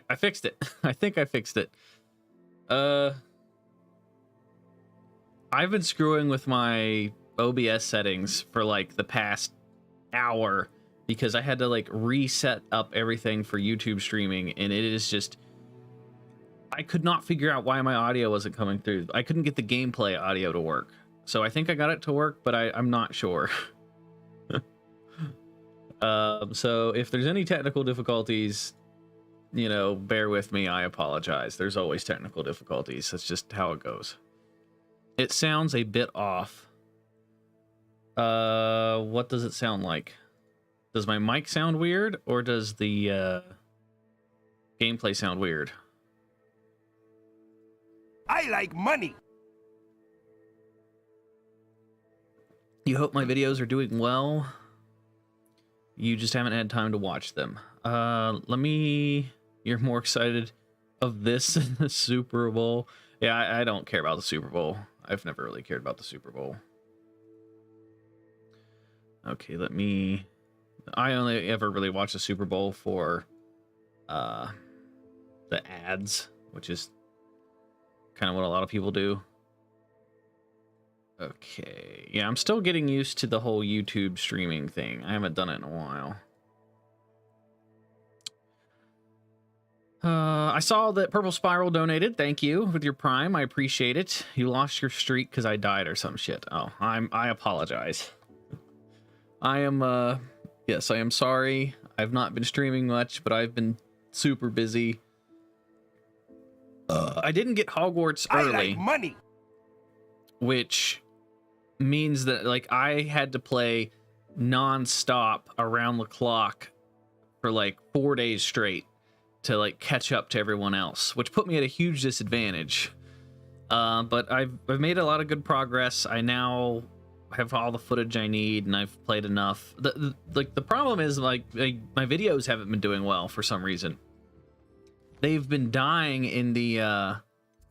I fixed it. I think I fixed it. I've been screwing with my OBS settings for like the past hour because I had to like reset up everything for YouTube streaming, and it is just, I could not figure out why my audio wasn't coming through. I couldn't get the gameplay audio to work. So I think I got it to work, but I'm not sure. So if there's any technical difficulties, you know, bear with me. I apologize. There's always technical difficulties. That's just how it goes. It sounds a bit off. What does it sound like? Does my mic sound weird, or does the gameplay sound weird? I like money. You hope my videos are doing well. You just haven't had time to watch them. You're more excited of this than the Super Bowl. Yeah, I don't care about the Super Bowl. I've never really cared about the Super Bowl. Okay, I only ever really watch the Super Bowl for the ads, which is kind of what a lot of people do. Okay, yeah, I'm still getting used to the whole YouTube streaming thing. I haven't done it in a while. I saw that Purple Spiral donated. Thank you with your Prime. I appreciate it. You lost your streak because I died or some shit. Oh, I apologize. Yes, I am sorry. I've not been streaming much, but I've been super busy. I didn't get Hogwarts early. I like money. Which means that like I had to play non-stop around the clock for like 4 days straight to like catch up to everyone else, which put me at a huge disadvantage. But I've made a lot of good progress. I now have all the footage I need, and I've played enough. The problem is like my videos haven't been doing well for some reason. They've been dying in the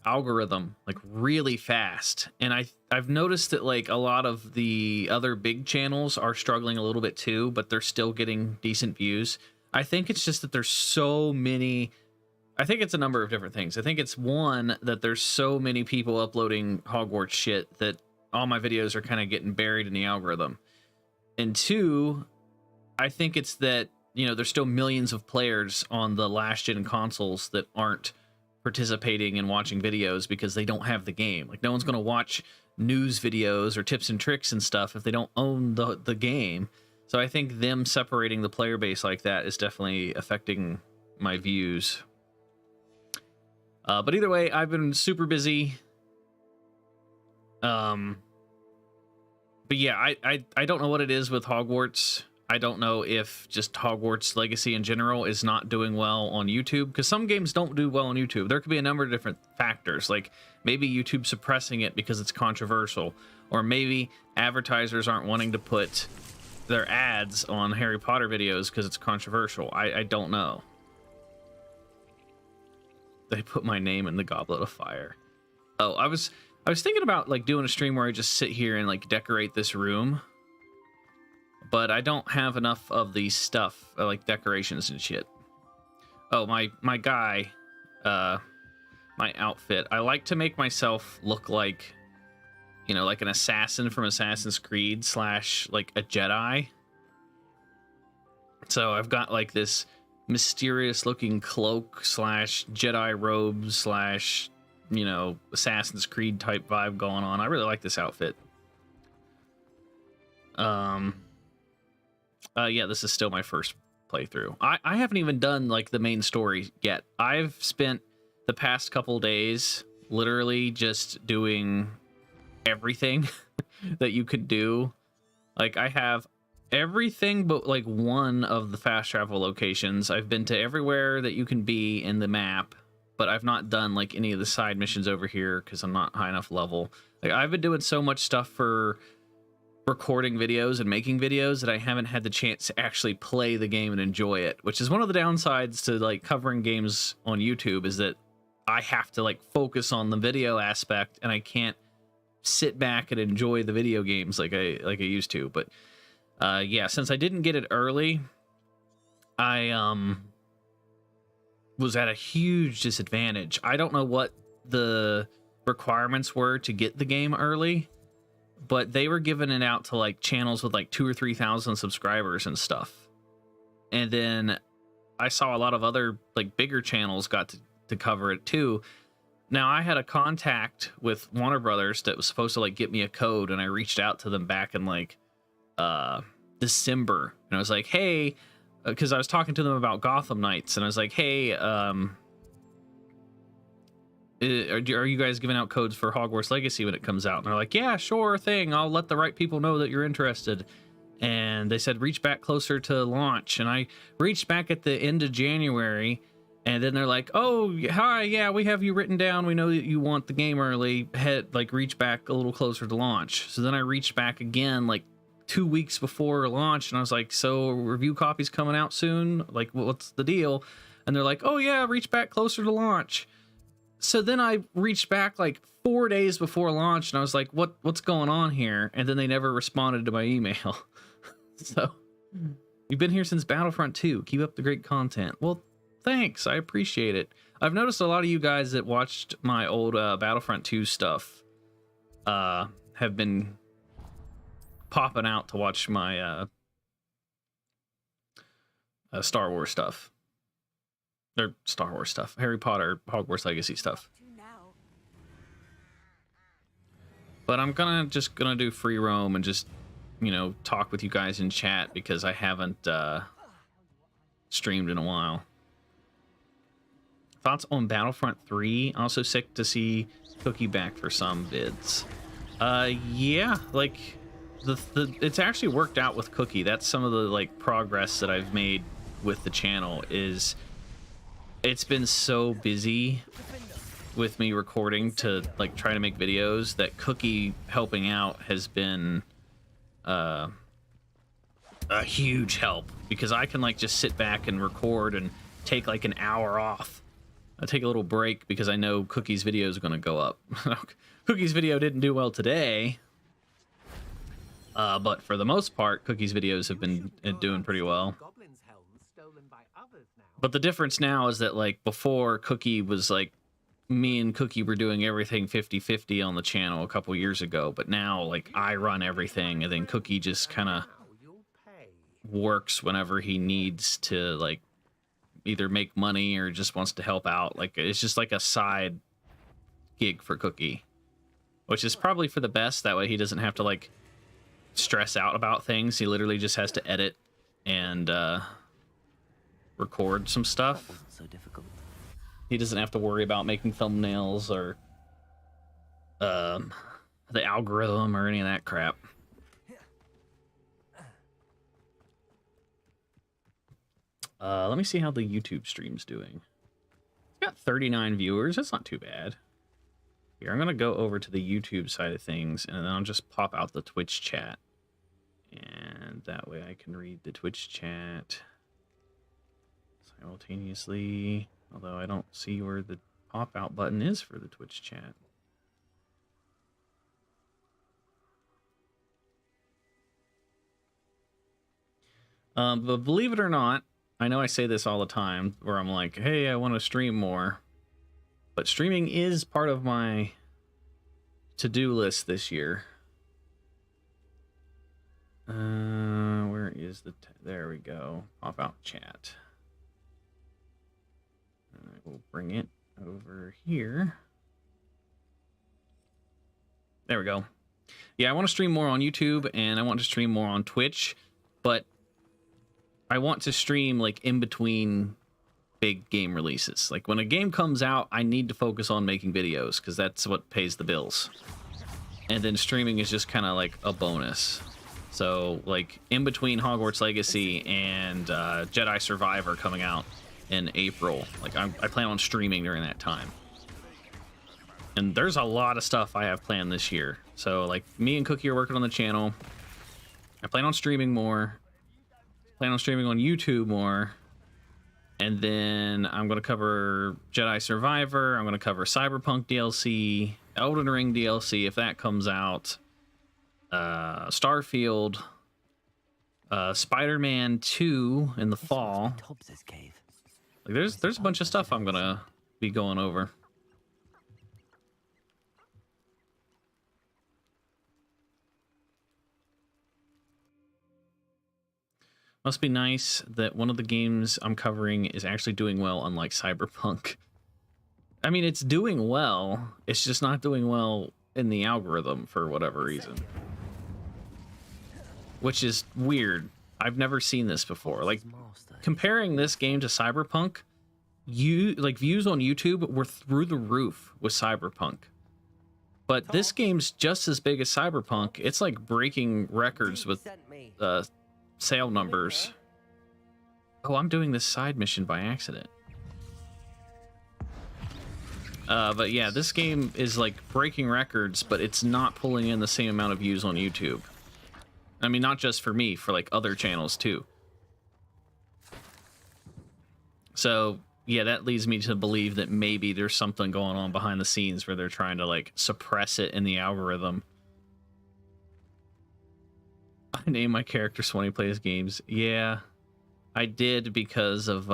algorithm like really fast, and I've noticed that like a lot of the other big channels are struggling a little bit too, but they're still getting decent views. I think it's just that there's so many. I think it's a number of different things. I think it's one, that there's so many people uploading Hogwarts shit that all my videos are kind of getting buried in the algorithm. And two, I think it's that, you know, there's still millions of players on the last gen consoles that aren't participating and watching videos because they don't have the game. Like, no one's going to watch news videos or tips and tricks and stuff if they don't own the game. So I think them separating the player base like that is definitely affecting my views. But either way, I've been super busy. But yeah, I don't know what it is with Hogwarts. I don't know if just Hogwarts Legacy in general is not doing well on YouTube, because some games don't do well on YouTube. There could be a number of different factors, like maybe YouTube suppressing it because it's controversial, or maybe advertisers aren't wanting to put their ads on Harry Potter videos because it's controversial. I don't know. They put my name in the Goblet of Fire. Oh, I was thinking about like doing a stream where I just sit here and like decorate this room, but I don't have enough of the stuff like decorations and shit. Oh, my guy, my outfit. I like to make myself look like, you know, like an assassin from Assassin's Creed / like a Jedi. So I've got like this mysterious looking cloak / Jedi robe / you know, Assassin's Creed type vibe going on. I really like this outfit. Yeah, this is still my first playthrough. I haven't even done like the main story yet. I've spent the past couple days literally just doing everything that you could do. Like, I have everything but like one of the fast travel locations. I've been to everywhere that you can be in the map, but I've not done like any of the side missions over here because I'm not high enough level. Like, I've been doing so much stuff for recording videos and making videos that I haven't had the chance to actually play the game and enjoy it, which is one of the downsides to like covering games on YouTube, is that I have to like focus on the video aspect and I can't sit back and enjoy the video games like I used to. But yeah, since I didn't get it early, I was at a huge disadvantage. I don't know what the requirements were to get the game early, but they were giving it out to like channels with like 2,000 or 3,000 subscribers and stuff. And then I saw a lot of other like bigger channels got to cover it too. Now I had a contact with Warner Brothers that was supposed to like get me a code, and I reached out to them back in like December, and I was like, hey, because I was talking to them about Gotham Knights, and I was like, hey, are you guys giving out codes for Hogwarts Legacy when it comes out? And they're like, yeah, sure thing, I'll let the right people know that you're interested. And they said reach back closer to launch, and I reached back at the end of January, and then they're like, oh hi, yeah, we have you written down, we know that you want the game early, reach back a little closer to launch. So then I reached back again like 2 weeks before launch, and I was like, so review copies coming out soon, like what's the deal? And they're like, oh yeah, reach back closer to launch. So then I reached back like 4 days before launch, and I was like, what's going on here? And then they never responded to my email. So you've been here since Battlefront 2, keep up the great content. Well, thanks, I appreciate it. I've noticed a lot of you guys that watched my old Battlefront 2 stuff have been popping out to watch my Star Wars stuff. Or Star Wars stuff. Harry Potter, Hogwarts Legacy stuff. But I'm just gonna do free roam and just, you know, talk with you guys in chat because I haven't streamed in a while. Thoughts on Battlefront 3? Also sick to see Cookie back for some vids. Yeah, like it's actually worked out with Cookie. That's some of the like progress that I've made with the channel. Is it's been so busy with me recording to like try to make videos that Cookie helping out has been a huge help, because I can like just sit back and record and take like an hour off. I take a little break because I know Cookie's video is going to go up. Cookie's video didn't do well today, but for the most part, Cookie's videos have been doing pretty well. But the difference now is that like before, Cookie was like, me and Cookie were doing everything 50-50 on the channel a couple years ago, but now like I run everything, and then Cookie just kind of works whenever he needs to, like either make money or just wants to help out. Like it's just like a side gig for Cookie, which is probably for the best. That way he doesn't have to like stress out about things. He literally just has to edit and record some stuff. That wasn't so difficult. He doesn't have to worry about making thumbnails or the algorithm or any of that crap. Let me see how the YouTube stream's doing. It's got 39 viewers. That's not too bad. Here, I'm going to go over to the YouTube side of things, and then I'll just pop out the Twitch chat. And that way I can read the Twitch chat simultaneously. Although I don't see where the pop-out button is for the Twitch chat. But believe it or not, I know I say this all the time, where I'm like, hey, I want to stream more. But streaming is part of my to-do list this year. Where is the... there we go. Pop-out chat. I will bring it over here. There we go. Yeah, I want to stream more on YouTube, and I want to stream more on Twitch, but I want to stream like in between big game releases. Like when a game comes out, I need to focus on making videos because that's what pays the bills. And then streaming is just kind of like a bonus. So like in between Hogwarts Legacy and Jedi Survivor coming out in April, like I plan on streaming during that time. And there's a lot of stuff I have planned this year. So like me and Cookie are working on the channel. I plan on streaming more. Plan on streaming on YouTube more. And then I'm going to cover Jedi Survivor. I'm going to cover Cyberpunk DLC, Elden Ring DLC if that comes out, Starfield, Spider-Man 2 in the fall. Like there's a bunch of stuff I'm gonna be going over. Must be nice that one of the games I'm covering is actually doing well, unlike Cyberpunk. I mean, it's doing well. It's just not doing well in the algorithm for whatever reason. Which is weird. I've never seen this before. Like, comparing this game to Cyberpunk, views on YouTube were through the roof with Cyberpunk. But this game's just as big as Cyberpunk. It's like breaking records with sale numbers. Oh, I'm doing this side mission by accident. But yeah, this game is like breaking records, but it's not pulling in the same amount of views on YouTube. I mean, not just for me, for like other channels too. So yeah, that leads me to believe that maybe there's something going on behind the scenes where they're trying to like suppress it in the algorithm. I named my character SwanyPlaysGames. Yeah, I did because of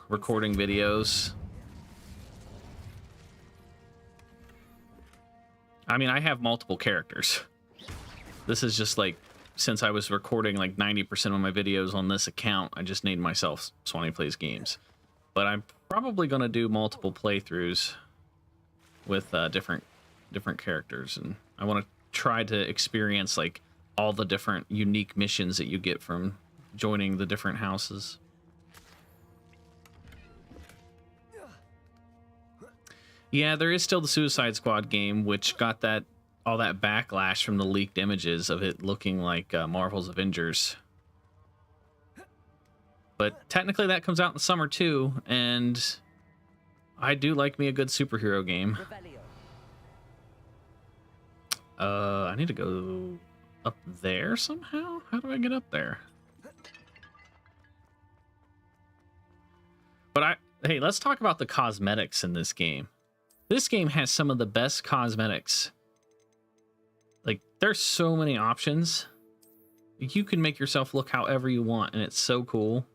recording videos. I mean, I have multiple characters. This is just like, since I was recording like 90% of my videos on this account, I just named myself SwanyPlaysGames. But I'm probably going to do multiple playthroughs with different characters, and I want to try to experience like all the different unique missions that you get from joining the different houses. Yeah, there is still the Suicide Squad game, which got all that backlash from the leaked images of it looking like Marvel's Avengers. But technically that comes out in the summer too, and I do like me a good superhero game. I need to go up there somehow? How do I get up there? But hey, let's talk about the cosmetics in this game. This game has some of the best cosmetics. Like, there's so many options. You can make yourself look however you want, and it's so cool.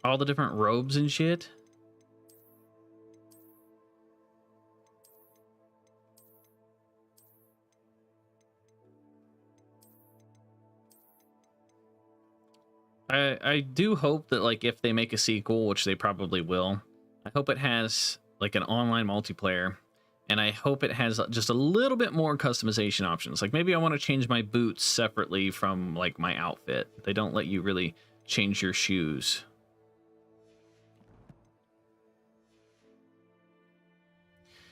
All the different robes and shit. I do hope that, like, if they make a sequel, which they probably will, I hope it has like an online multiplayer, and I hope it has just a little bit more customization options. Like maybe I want to change my boots separately from like my outfit. They don't let you really change your shoes.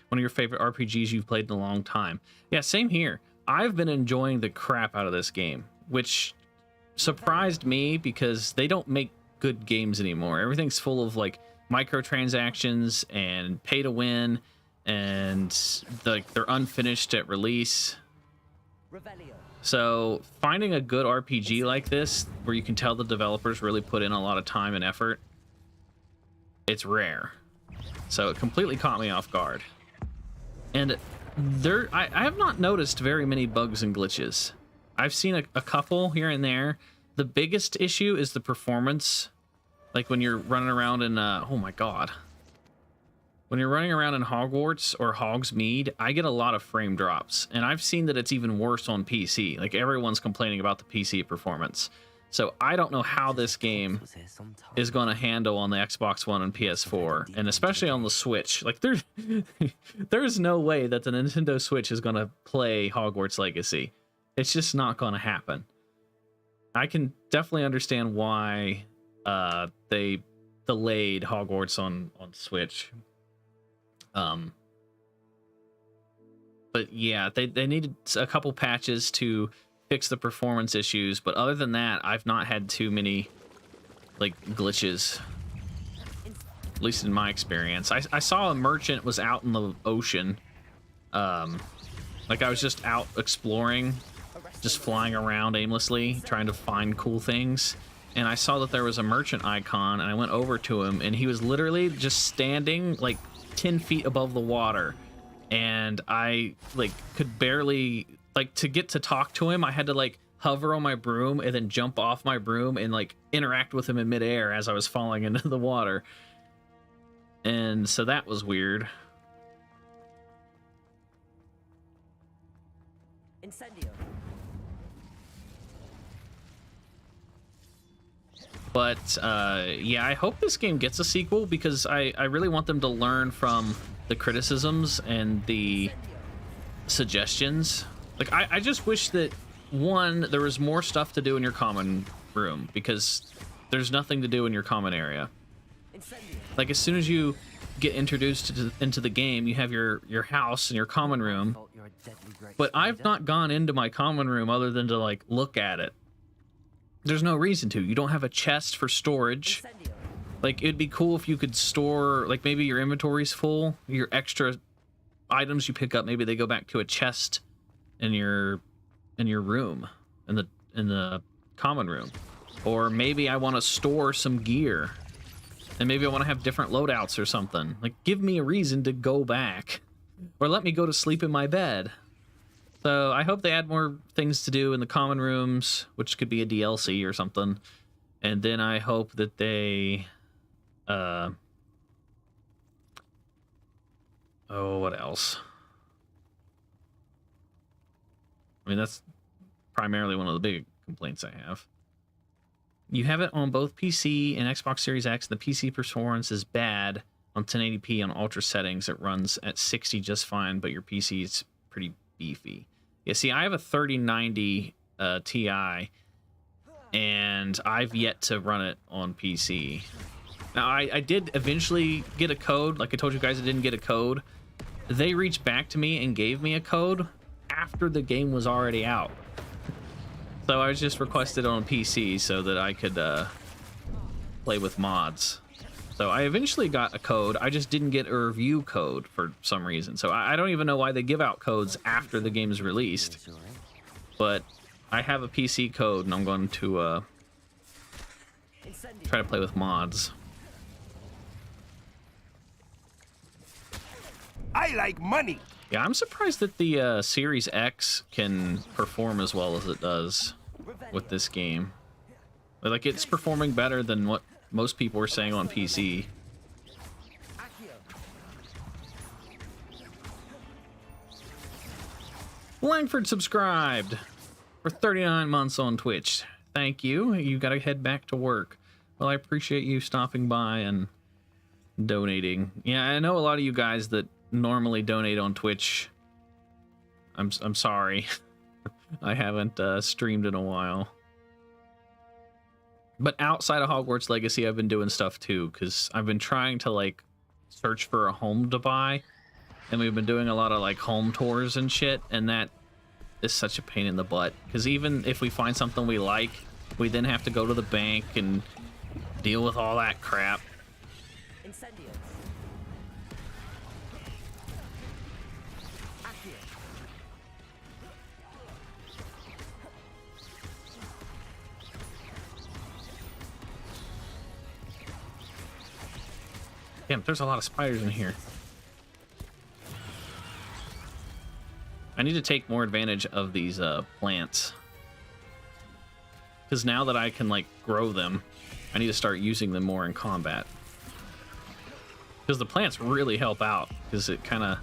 One of your favorite RPGs you've played in a long time. Yeah, same here. I've been enjoying the crap out of this game, which surprised me because they don't make good games anymore. Everything's full of like microtransactions and pay to win, and they're unfinished at release. So finding a good RPG like this, where you can tell the developers really put in a lot of time and effort, it's rare. So it completely caught me off guard. And I have not noticed very many bugs and glitches. I've seen a couple here and there. The biggest issue is the performance. Like when you're running around in, oh my god. When you're running around in Hogwarts or Hogsmeade, I get a lot of frame drops. And I've seen that it's even worse on PC. Like everyone's complaining about the PC performance. So I don't know how this game is going to handle on the Xbox One and PS4, and especially on the Switch. Like there's no way that the Nintendo Switch is going to play Hogwarts Legacy. It's just not going to happen. I can definitely understand why they delayed Hogwarts on Switch. But yeah, they needed a couple patches to fix the performance issues, but other than that, I've not had too many like glitches, at least in my experience. I saw a merchant was out in the ocean, like I was just out exploring, just flying around aimlessly trying to find cool things, and I saw that there was a merchant icon, and I went over to him, and he was literally just standing like 10 feet above the water, and I like could barely, like, to get to talk to him, I had to like hover on my broom and then jump off my broom and like interact with him in midair as I was falling into the water. And so that was weird. Incendio. But yeah, I hope this game gets a sequel because I really want them to learn from the criticisms and the suggestions. Like, I just wish that, one, there was more stuff to do in your common room because there's nothing to do in your common area. Like, as soon as you get introduced into the game, you have your house and your common room. But I've not gone into my common room other than to, like, look at it. There's no reason to. You don't have a chest for storage. Like, it'd be cool if you could store, like, maybe your inventory's full, your extra items you pick up, maybe they go back to a chest in your room, in the common room. Or maybe I want to store some gear, and maybe I want to have different loadouts or something. Like, give me a reason to go back, or let me go to sleep in my bed. So I hope they add more things to do in the common rooms, which could be a DLC or something. And then I hope that they oh, what else? I mean, that's primarily one of the big complaints I have. You have it on both PC and Xbox Series X. The PC performance is bad on 1080p on ultra settings. It runs at 60 just fine, but your PC is pretty beefy. Yeah, see, I have a 3090 Ti, and I've yet to run it on PC. Now, I did eventually get a code. Like I told you guys, I didn't get a code. They reached back to me and gave me a code after the game was already out. So I was just requested on PC so that I could play with mods. So I eventually got a code. I just didn't get a review code for some reason. So I don't even know why they give out codes after the game is released. But I have a PC code, and I'm going to try to play with mods. I like money. Yeah, I'm surprised that the Series X can perform as well as it does with this game. Like, it's performing better than what most people are saying on PC. Langford subscribed for 39 months on Twitch. Thank you. You gotta head back to work. Well, I appreciate you stopping by and donating. Yeah, I know a lot of you guys that normally donate on Twitch. I'm sorry. I haven't streamed in a while. But outside of Hogwarts Legacy, I've been doing stuff too, because I've been trying to, like, search for a home to buy, and we've been doing a lot of, like, home tours and shit, and that is such a pain in the butt, because even if we find something we like, we then have to go to the bank and deal with all that crap. Damn, there's a lot of spiders in here. I need to take more advantage of these plants. Because now that I can, like, grow them, I need to start using them more in combat. Because the plants really help out, because it kind of,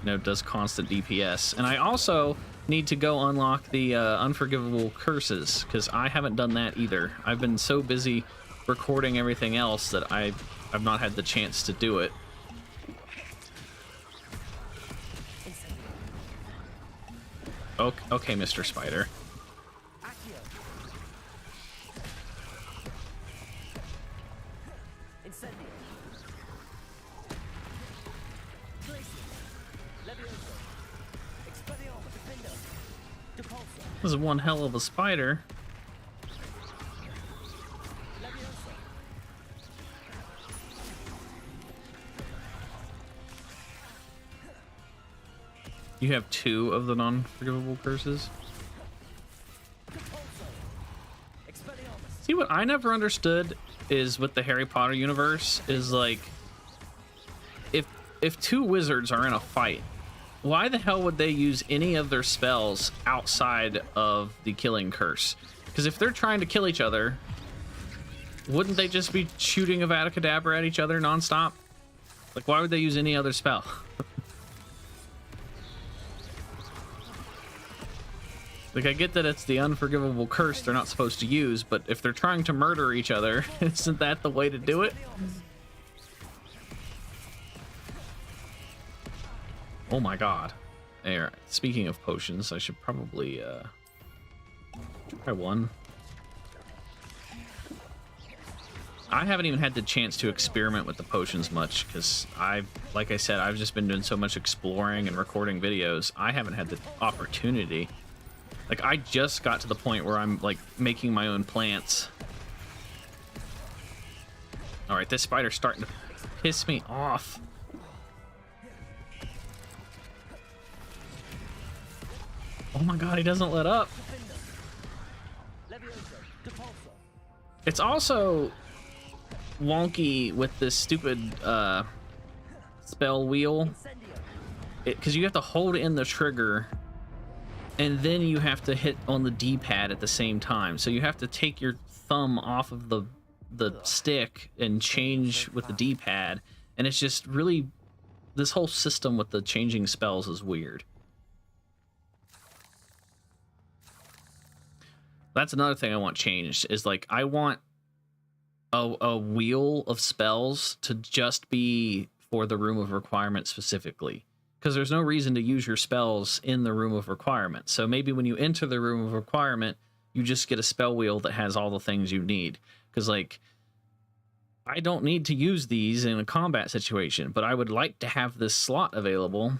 you know, does constant DPS. And I also need to go unlock the unforgivable curses, because I haven't done that either. I've been so busy recording everything else that I've not had the chance to do it. Okay, Mr. Spider. This is one hell of a spider. You have 2 of the non-forgivable curses. See, what I never understood is with the Harry Potter universe is, like, if 2 wizards are in a fight why the hell would they use any of their spells outside of the killing curse? Because if they're trying to kill each other, wouldn't they just be shooting a Avada at each other nonstop? Like, why would they use any other spell? Like, I get that it's the unforgivable curse they're not supposed to use, but if they're trying to murder each other, isn't that the way to do it? Oh my god. There. Speaking of potions, I should probably try one. I haven't even had the chance to experiment with the potions much because like I said, I've just been doing so much exploring and recording videos. I haven't had the opportunity. Like, I just got to the point where I'm like making my own plants. All right, this spider's starting to piss me off. Oh my god, he doesn't let up. It's also wonky with this stupid spell wheel, because you have to hold in the trigger and then you have to hit on the D-pad at the same time, so you have to take your thumb off of the stick and change with the D-pad, and it's just really, this whole system with the changing spells is weird. That's another thing I want changed, is like, I want a wheel of spells to just be for the room of requirement specifically, because there's no reason to use your spells in the room of requirement. So maybe when you enter the room of requirement, you just get a spell wheel that has all the things you need, because like, I don't need to use these in a combat situation, but I would like to have this slot available.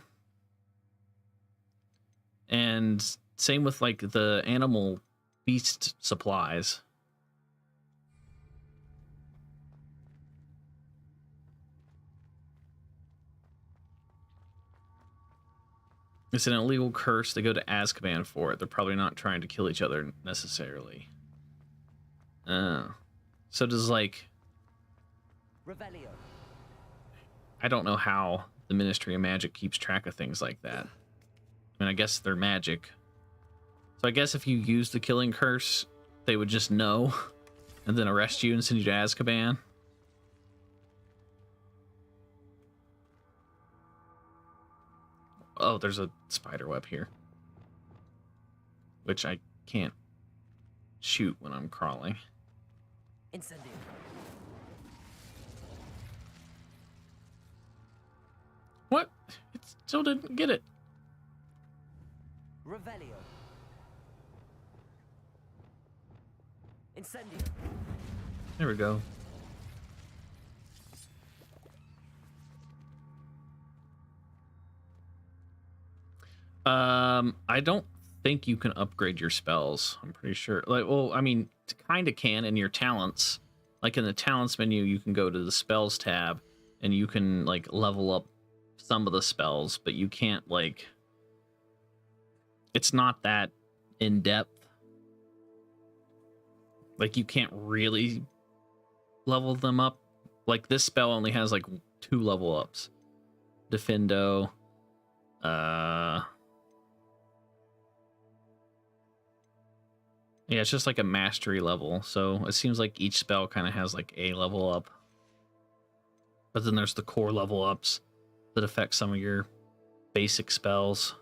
And same with like the animal beast supplies. It's an illegal curse. They go to Azkaban for it. They're probably not trying to kill each other necessarily. So does like... Revelio. I don't know how the Ministry of Magic keeps track of things like that. I mean, I guess they're magic. So I guess if you use the killing curse, they would just know and then arrest you and send you to Azkaban. Oh, there's a spider web here, which I can't shoot when I'm crawling. Incendio. What? It still didn't get it. Revelio. Incendio. There we go. I don't think you can upgrade your spells. I'm pretty sure. Like, well, I mean, kind of can in your talents. Like in the talents menu, you can go to the spells tab and you can like level up some of the spells, but you can't like, it's not that in depth. Like you can't really level them up. Like this spell only has like 2 level ups. Defendo. Yeah, it's just like a mastery level. So it seems like each spell kind of has like a level up. But then there's the core level ups that affect some of your basic spells.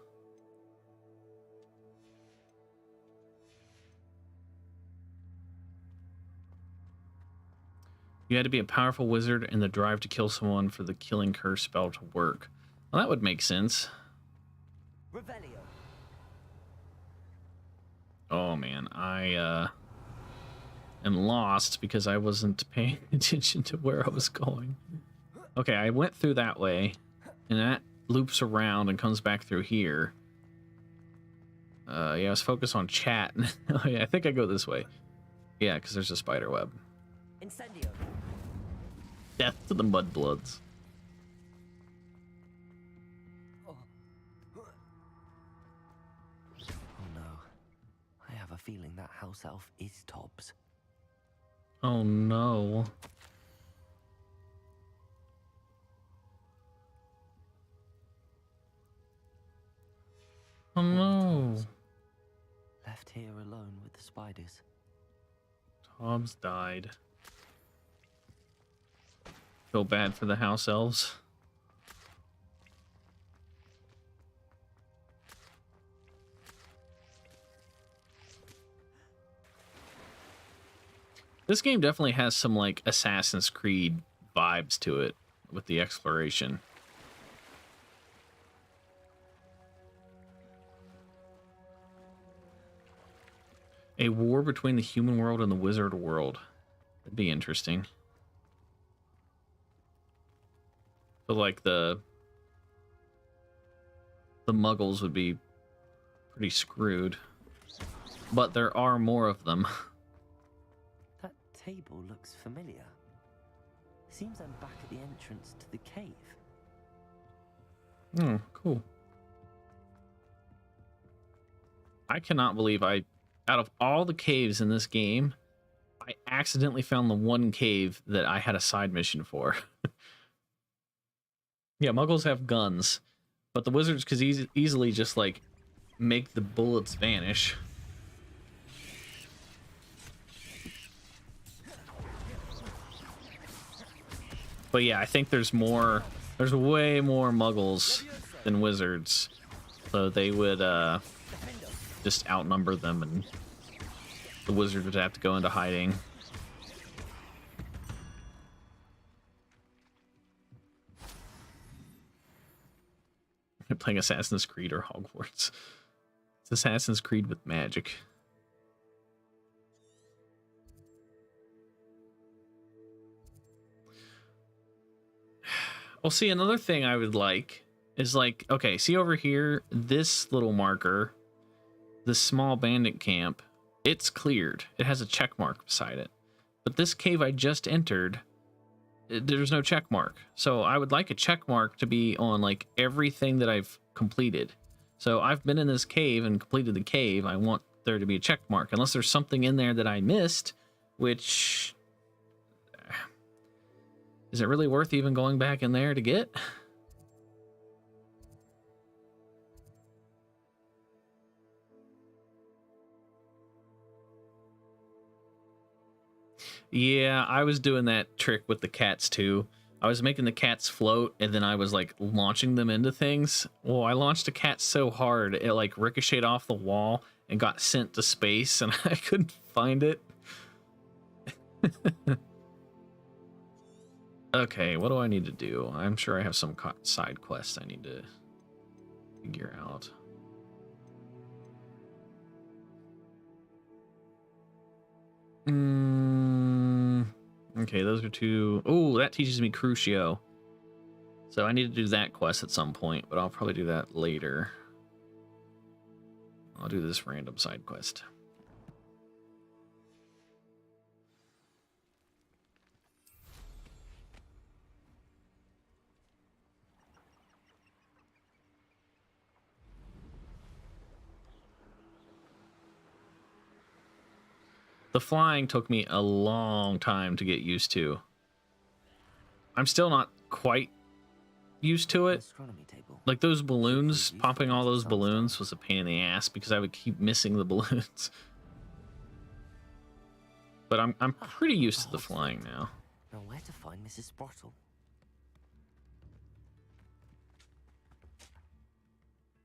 You had to be a powerful wizard and the drive to kill someone for the killing curse spell to work. Well, that would make sense. Revelio. Oh man, I am lost because I wasn't paying attention to where I was going. Okay, I went through that way, and that loops around and comes back through here. Yeah, I was focused on chat. Oh yeah, I think I go this way. Yeah, because there's a spider web. Incendio. Death to the mudbloods. Feeling that house elf is Tobbs. Oh no. Oh no. Left here alone with the spiders. Tobbs died. Feel bad for the house elves. This game definitely has some like Assassin's Creed vibes to it with the exploration. A war between the human world and the wizard world. That'd be interesting. But like the muggles would be pretty screwed. But there are more of them. That table looks familiar. Seems I'm back at the entrance to the cave. Oh, cool. I cannot believe out of all the caves in this game, I accidentally found the one cave that I had a side mission for. Yeah, muggles have guns, but the wizards could easily just like make the bullets vanish. But yeah, I think there's way more muggles than wizards. So they would just outnumber them and the wizard would have to go into hiding. You're playing Assassin's Creed or Hogwarts. It's Assassin's Creed with magic. Well, see, another thing I would like is like, okay, see over here, this little marker, the small bandit camp, it's cleared. It has a check mark beside it. But this cave I just entered, there's no check mark. So I would like a check mark to be on like everything that I've completed. So I've been in this cave and completed the cave. I want there to be a check mark, unless there's something in there that I missed, which is it really worth even going back in there to get? Yeah, I was doing that trick with the cats too. I was making the cats float and then I was like launching them into things. Well, I launched a cat so hard it like ricocheted off the wall and got sent to space and I couldn't find it. Okay, what do I need to do? I'm sure I have some side quests I need to figure out. Okay, those are two. Oh, that teaches me Crucio. So I need to do that quest at some point, but I'll probably do that later. I'll do this random side quest. The flying took me a long time to get used to. I'm still not quite used to it. Like those balloons, popping all those balloons was a pain in the ass because I would keep missing the balloons. But I'm pretty used to the flying now. Now where to find Mrs. Sprottle?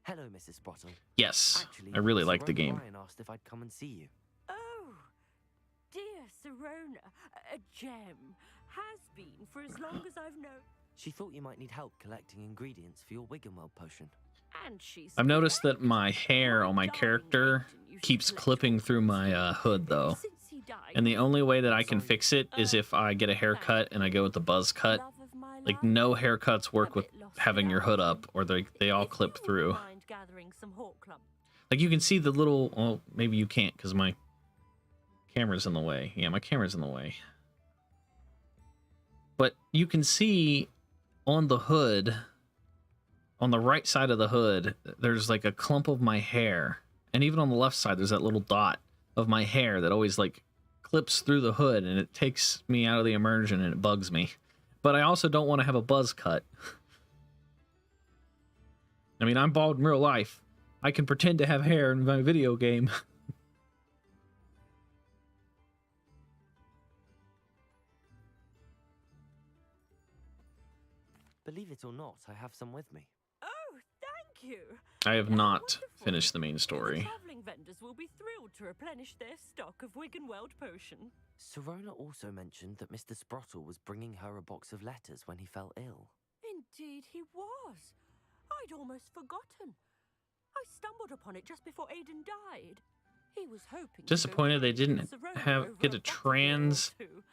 Hello, Mrs. Sprottle. Yes, I really like the game. Brian asked if I'd come and see you. Oh, dear Serona, a gem. Has been for as long as I've known. She thought you might need help collecting ingredients for your Wiggenweld potion. And she's I've noticed that my hair on my character keeps clipping through my hood though. And the only way that I can fix it is if I get a haircut and I go with the buzz cut. Like no haircuts work with having your hood up or they all clip through. Like you can see the little, well, maybe you can't because my camera's in the way. Yeah, my camera's in the way. But you can see on the hood, on the right side of the hood, there's like a clump of my hair. And even on the left side, there's that little dot of my hair that always like clips through the hood and it takes me out of the immersion and it bugs me. But I also don't want to have a buzz cut. I mean, I'm bald in real life. I can pretend to have hair in my video game. Believe it or not, I have some with me. Oh, thank you. I have not Wonderful. finished the main The story. traveling vendors will be thrilled to replenish their stock of Wiggenweld potion. Sirona also mentioned that Mr. Sprottle was bringing her a box of letters when he fell ill. Indeed he was. I'd almost forgotten. I stumbled upon it just before Aidan died. He was hoping to go Disappointed they crazy didn't with Sirona have over get a bottle or trans two.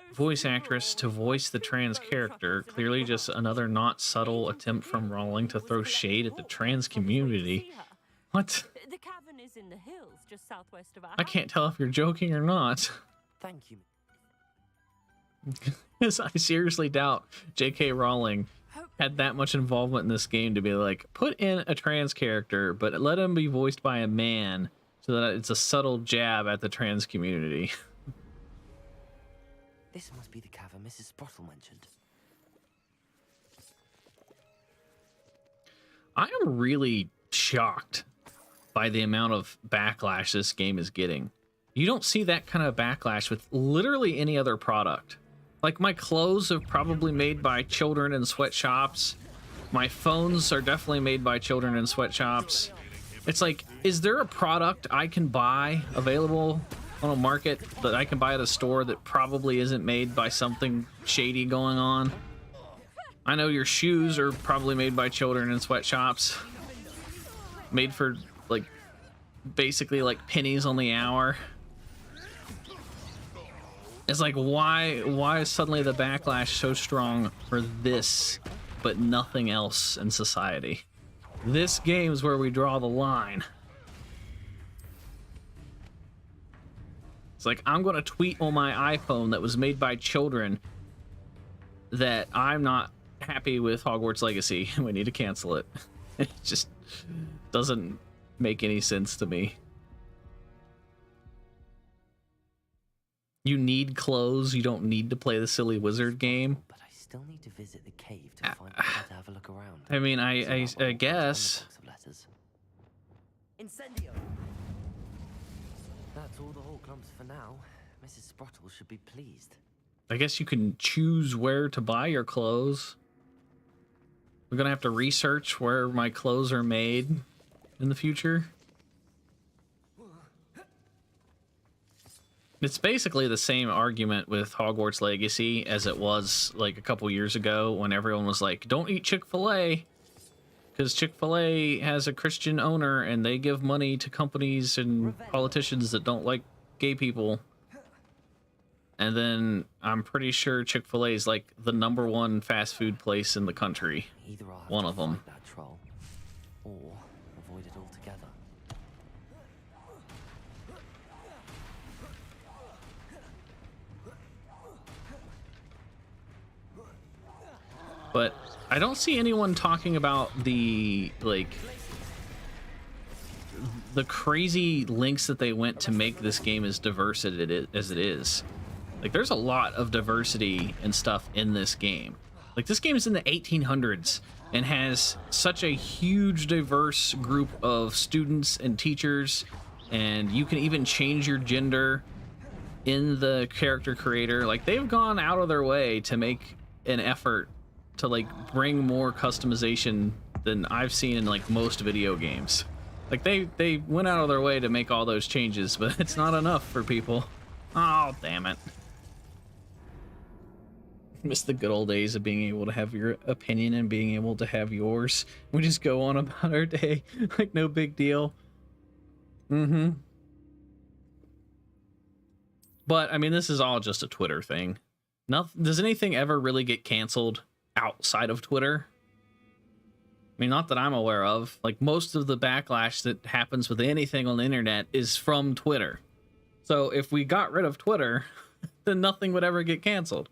Those voice two actress to brawls, voice the two trans bone character. truckers in a Clearly just garage. another not subtle Aidan attempt from Pym Rowling to was throw collecting shade at the baubles trans on his way to community. see her. What? The cavern is in the hills just southwest of our I can't tell if you're joking or not. Thank you. Because I seriously doubt J.K. Rowling house. had that much involvement in this game to be like, put in a trans character, but let him be voiced by a man so that it's a subtle jab at the trans community. This must be the cavern Mrs. Sprottle mentioned. I am really shocked by the amount of backlash this game is getting. You don't see that kind of backlash with literally any other product. Like, my clothes are probably made by children in sweatshops. My phones are definitely made by children in sweatshops. It's like, is there a product I can buy available on a market that I can buy at a store that probably isn't made by something shady going on? I know your shoes are probably made by children in sweatshops. Made for, like, basically like pennies on the hour. It's like, why is suddenly the backlash so strong for this, but nothing else in society? This game is where we draw the line. It's like, I'm gonna tweet on my iPhone that was made by children that I'm not happy with Hogwarts Legacy. We need to cancel it. It just doesn't make any sense to me. You need clothes. You don't need to play the silly wizard game. But I still need to visit the cave to find out how to have a look around. I mean, I See what I on the guess. box of letters. Incendio. That's all the whole clumps for now. Mrs. Sprottle should be pleased. I guess you can choose where to buy your clothes. We're gonna have to research where my clothes are made in the future. It's basically the same argument with Hogwarts Legacy as it was like a couple years ago when everyone was like, don't eat Chick-fil-A because Chick-fil-A has a Christian owner and they give money to companies and politicians that don't like gay people. And then I'm pretty sure Chick-fil-A is like the #1 fast food place in the country. Either I'll have One to of 'em. fight that troll, or avoid it altogether. But I don't see anyone talking about the, like, the crazy links that they went to make this game as diverse as it is. Like, there's a lot of diversity and stuff in this game. Like, this game is in the 1800s and has such a huge diverse group of students and teachers, and you can even change your gender in the character creator. Like, they've gone out of their way to make an effort to, like, bring more customization than I've seen in, like, most video games. Like, they went out of their way to make all those changes, but it's not enough for people. Oh, damn it. Miss the good old days of being able to have your opinion and being able to have yours. We just go on about our day like no big deal. But I mean, this is all just a Twitter thing. Does anything ever really get canceled outside of Twitter? I mean, not that I'm aware of. Like, most of the backlash that happens with anything on the internet is from Twitter. So if we got rid of Twitter, then nothing would ever get canceled.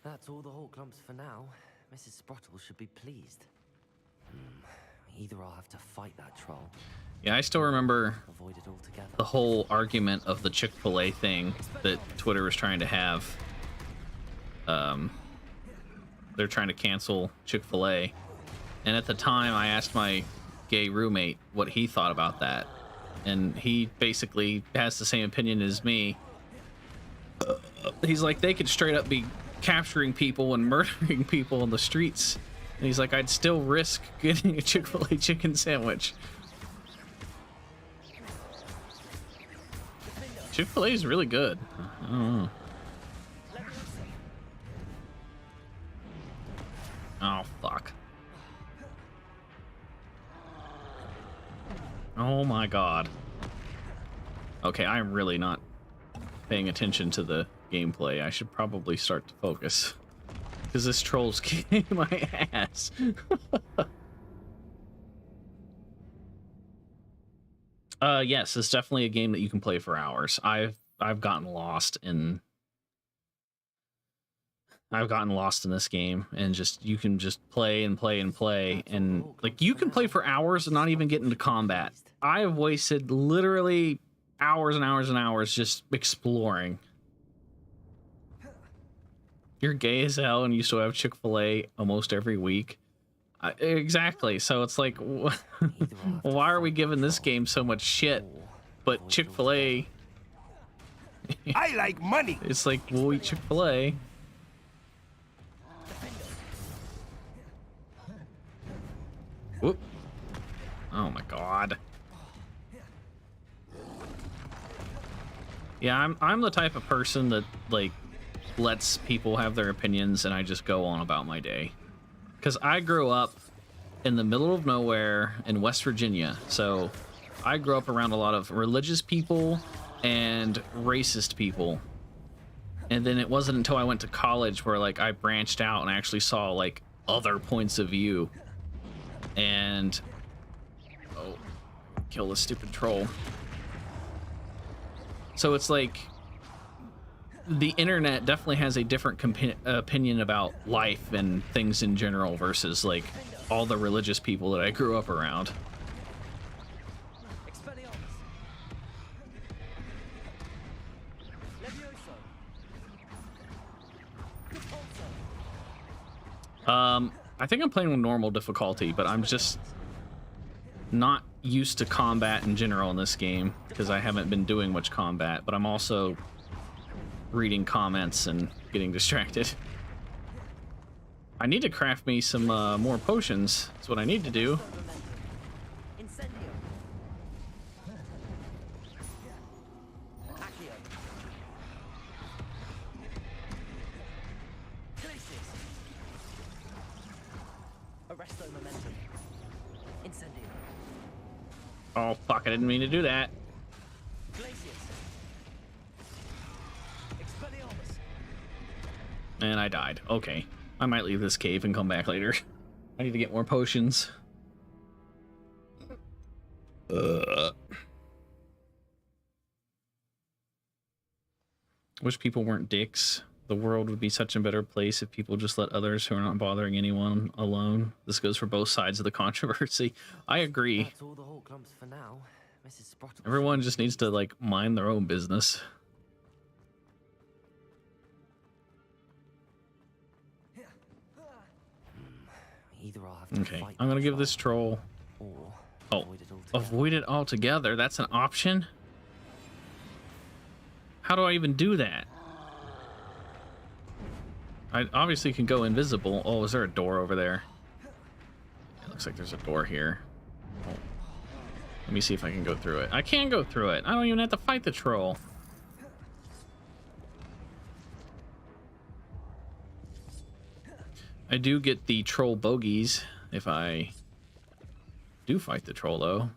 That's all the whole clumps for now. Mrs. Sprottle should be pleased. Either I'll have to fight that troll. Yeah, I still remember avoid it altogether. the whole argument of the Chick-fil-A thing that Twitter was trying to have. They're trying to cancel Chick-fil-A. And at the time, I asked my gay roommate what he thought about that. And he basically has the same opinion as me. He's like, they could straight up be capturing people and murdering people on the streets. And he's like, I'd still risk getting a Chick-fil-A chicken sandwich. Chick-fil-A is really good. I don't know. Oh, fuck. Oh my god. Okay, I'm really not paying attention to the gameplay. I should probably start to focus. Because this troll's kicking my ass. Yes, it's definitely a game that you can play for hours. I've gotten lost in this game, and you can just play and play and play, and like you can play for hours and not even get into combat. I have wasted literally hours and hours and hours just exploring. You're gay as hell and you still have Chick-fil-A almost every week. Exactly. So it's like, why are we giving this game so much shit? But Chick-fil-A, I like money. it's like, we'll eat Chick-fil-A. Whoop. Oh my god. Yeah, I'm the type of person that like lets people have their opinions and I just go on about my day. Because I grew up in the middle of nowhere in West Virginia. So I grew up around a lot of religious people and racist people. And then it wasn't until I went to college where like I branched out and I actually saw like other points of view. And oh, kill this stupid troll. So it's like the internet definitely has a different opinion about life and things in general versus like all the religious people that I grew up around. I think I'm playing with normal difficulty, but I'm just not used to combat in general in this game because I haven't been doing much combat, but I'm also reading comments and getting distracted. I need to craft me some more potions. That's what I need to do. Oh fuck, I didn't mean to do that. And I died. Okay. I might leave this cave and come back later. I need to get more potions. Wish people weren't dicks. The world would be such a better place if people just let others who are not bothering anyone alone. This goes for both sides of the controversy. I agree. That's all the whole clumps for now. Mrs. Sprottle. Everyone just needs to like mind their own business. Either I'll have to Okay, fight I'm gonna the give this troll. or Oh, avoid it altogether. avoid it altogether. That's an option. How do I even do that? I obviously can go invisible. Oh, is there a door over there? It looks like there's a door here. Oh. Let me see if I can go through it. I can go through it. I don't even have to fight the troll. I do get the troll bogeys if I do fight the troll, though.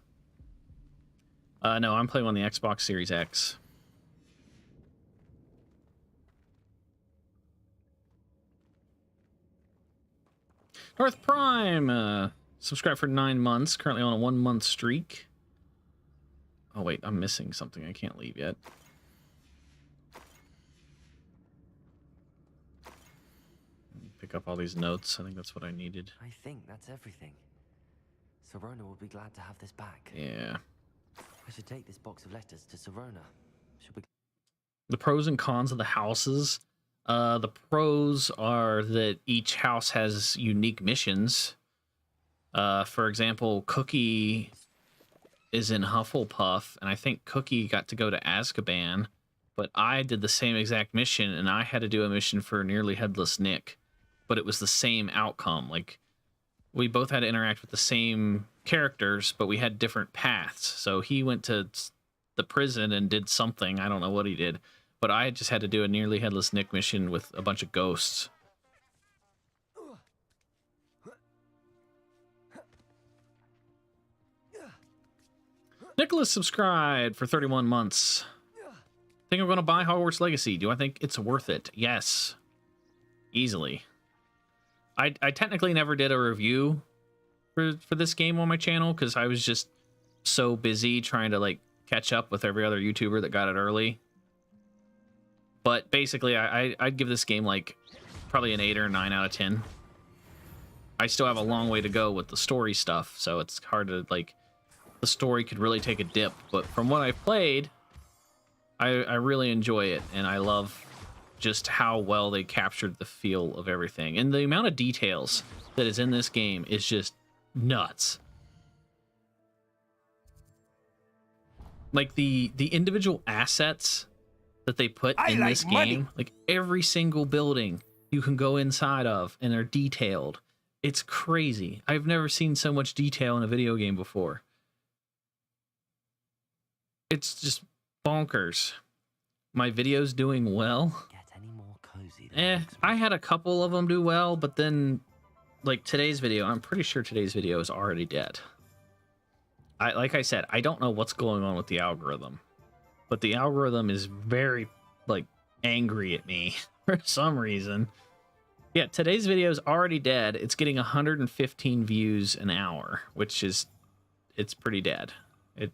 No, I'm playing on the Xbox Series X. North Prime, subscribed for 9 months, currently on a 1-month streak. Oh wait, I'm missing something. I can't leave yet. Pick up all these notes. I think that's what I needed. I think that's everything. Serona will be glad to have this back. Yeah. I should take this box of letters to Serona. She'll be... The pros and cons of the houses. The pros are that each house has unique missions. For example, Cookie is in Hufflepuff, and I think Cookie got to go to Azkaban, but I did the same exact mission, and I had to do a mission for Nearly Headless Nick, but it was the same outcome. Like, we both had to interact with the same characters, but we had different paths. So he went to the prison and did something. I don't know what he did, but I just had to do a Nearly Headless Nick mission with a bunch of ghosts. Nicholas subscribed for 31 months. Think I'm going to buy Hogwarts Legacy. Do I think it's worth it? Yes. Easily. I technically never did a review for this game on my channel because I was just so busy trying to like catch up with every other YouTuber that got it early. But basically, I'd give this game like probably an 8 or 9 out of 10. I still have a long way to go with the story stuff, so it's hard to like... The story could really take a dip, but from what I've played, I really enjoy it, and I love just how well they captured the feel of everything. And the amount of details that is in this game is just nuts. Like the individual assets that they put in this game, like every single building you can go inside of and they're detailed. It's crazy. I've never seen so much detail in a video game before. It's just bonkers. My video's doing well. Get any more cozy I had a couple of them do well, but then like today's video, I'm pretty sure today's video is already dead. Like I said, I don't know what's going on with the algorithm, but the algorithm is very like angry at me for some reason. Yeah, today's video is already dead. It's getting 115 views an hour, which is, it's pretty dead.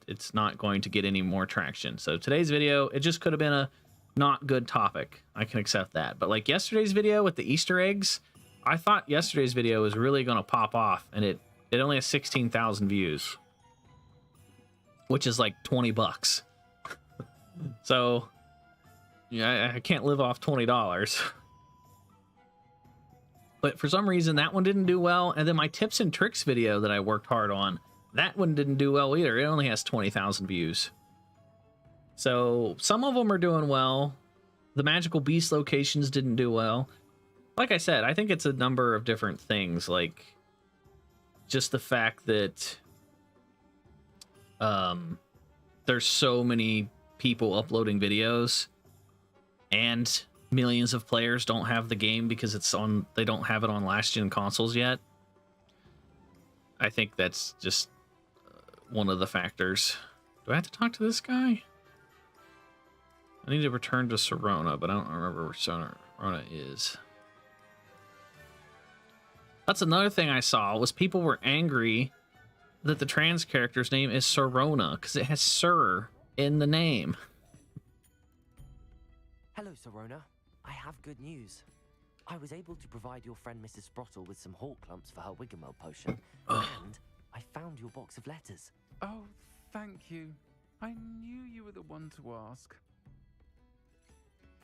It's not going to get any more traction. So today's video, it just could have been a not good topic. I can accept that. But like yesterday's video with the Easter eggs, I thought yesterday's video was really going to pop off, and it only has 16,000 views, which is like $20. So yeah, I can't live off $20. But for some reason that one didn't do well, and then my tips and tricks video that I worked hard on, that one didn't do well either. It only has 20,000 views. So some of them are doing well. The Magical Beast locations didn't do well. Like I said, I think it's a number of different things. Like just the fact that there's so many people uploading videos and millions of players don't have the game because it's on, they don't have it on last gen consoles yet. I think that's just one of the factors. Do I have to talk to this guy? I need to return to Serona, but I don't remember where Serona is. That's another thing I saw, was people were angry that the trans character's name is Serona because it has Sir in the name. Hello, Serona. I have good news. I was able to provide your friend Mrs. Sprottle with some Hawk Clumps for her Wiggamel potion, and I found your box of letters. Oh, thank you. I knew you were the one to ask.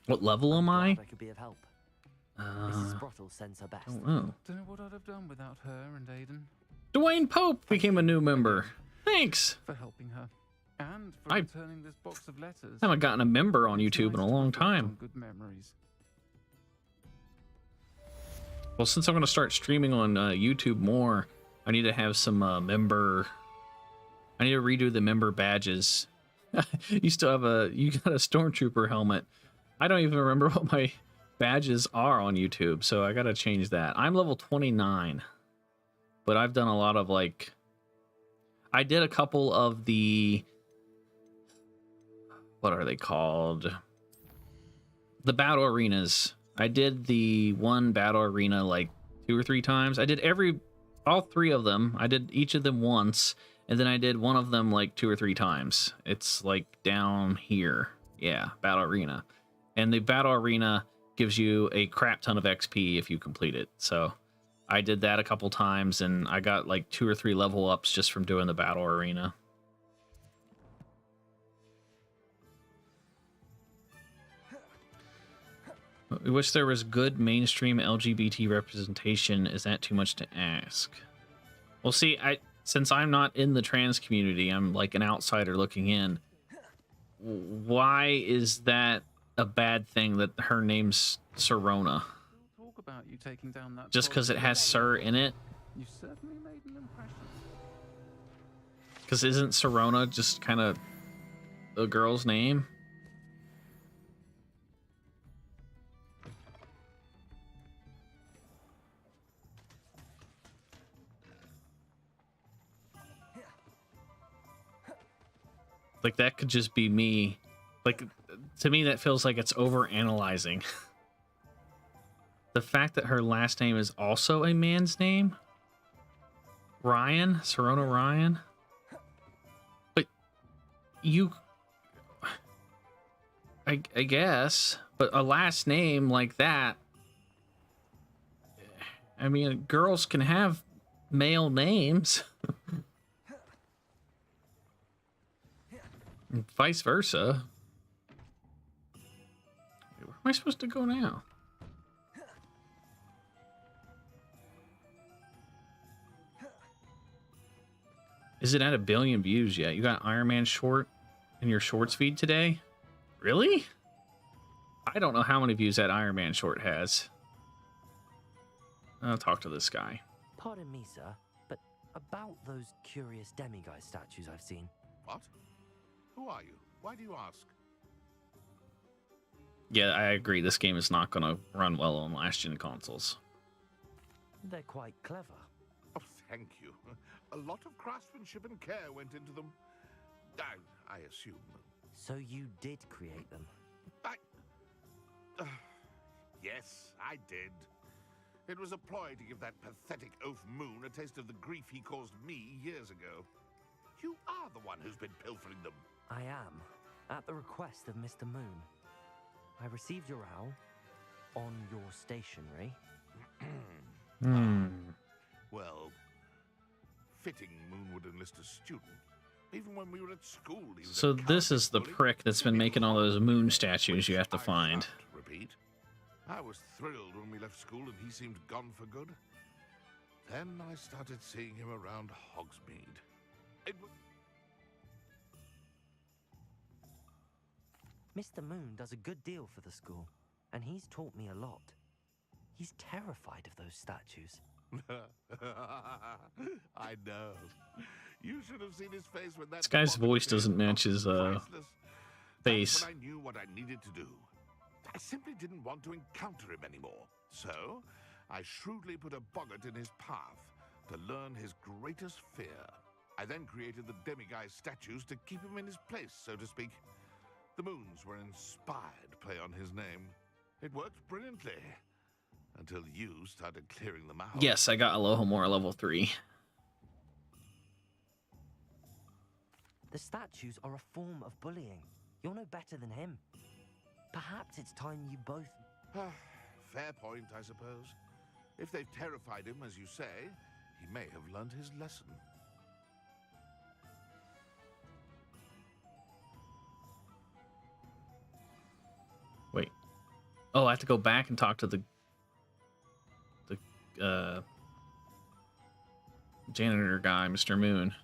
What level am I? Glad I could be of help. Mrs. Sprottle sends her best. Don't know. Don't know what I'd have done without her and Aiden. Dwayne Pope became a new member. Thanks. For helping her. And for returning this box of letters. I haven't gotten a member on It's YouTube in nice a to long reflect time. on good memories. Well, since I'm going to start streaming on YouTube more, I need to have some member... I need to redo the member badges. You still have you got a Stormtrooper helmet. I don't even remember what my badges are on YouTube, so I got to change that. I'm level 29, but I've done a lot of like... I did a couple of the... What are they called? The battle arenas. I did the one battle arena like 2 or 3 times. I did all 3 of them. I did each of them once, and then I did one of them like 2 or 3 times. It's like down here. Yeah, battle arena. And the battle arena gives you a crap ton of XP if you complete it. So I did that a couple times, and I got like 2 or 3 level ups just from doing the battle arena. We wish there was good mainstream LGBT representation. Is that too much to ask? Well, see, since I'm not in the trans community, I'm like an outsider looking in. Why is that a bad thing that her name's Sirona? Talk about you taking down that Just because it has Sir in it? You certainly made an impression. Because isn't Sirona just kind of a girl's name? Like, that could just be me. Like, to me, that feels like it's over analyzing. The fact that her last name is also a man's name? Ryan? Sirona Ryan? But you... I guess. But a last name like that... I mean, girls can have male names. And vice versa. Where am I supposed to go now? Is it at 1 billion views yet? You got Iron Man short in your shorts feed today? Really? I don't know how many views that Iron Man short has. I'll talk to this guy. Pardon me, sir, but about those curious demiguise statues I've seen. What? Who are you? Why do you ask? Yeah, I agree. This game is not going to run well on last-gen consoles. They're quite clever. Oh, thank you. A lot of craftsmanship and care went into them. I assume. So you did create them? Yes, I did. It was a ploy to give that pathetic oaf Moon a taste of the grief he caused me years ago. You are the one who's been pilfering them. I am, at the request of Mr. Moon. I received your owl on your stationery. Well, fitting Moon would enlist a student. Even when we were at school, he was So this is the prick that's been making all those moon statues you have to find. Repeat. I was thrilled when we left school and he seemed gone for good. Then I started seeing him around Hogsmeade. It was... Mr. Moon does a good deal for the school, and he's taught me a lot. He's terrified of those statues. I know. You should have seen his face when that... This guy's voice doesn't match his face. That's when I knew what I needed to do. I simply didn't want to encounter him anymore. So, I shrewdly put a boggart in his path to learn his greatest fear. I then created the demiguise statues to keep him in his place, so to speak. The moons were an inspired play on his name. It worked brilliantly. Until you started clearing them out. Yes, I got Alohomora level 3. The statues are a form of bullying. You're no better than him. Perhaps it's time you both... Fair point, I suppose. If they've terrified him, as you say, he may have learned his lesson. Wait. Oh, I have to go back and talk to the janitor guy, Mr. Moon.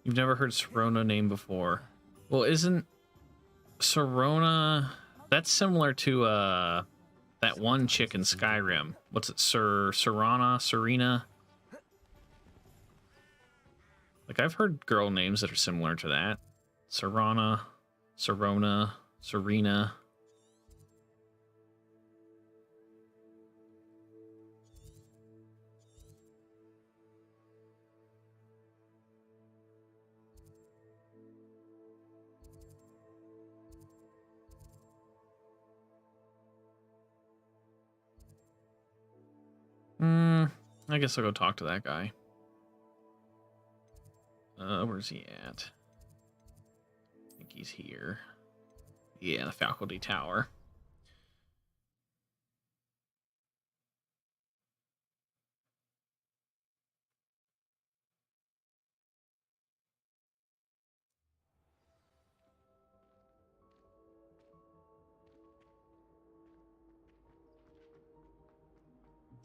You've never heard Sirona name before. Well, isn't Sirona... That's similar to that one chick in Skyrim. What's it? Serena? Like, I've heard girl names that are similar to that. Sirona, Serena. I guess I'll go talk to that guy. Where's he at? I think he's here. Yeah, the faculty tower.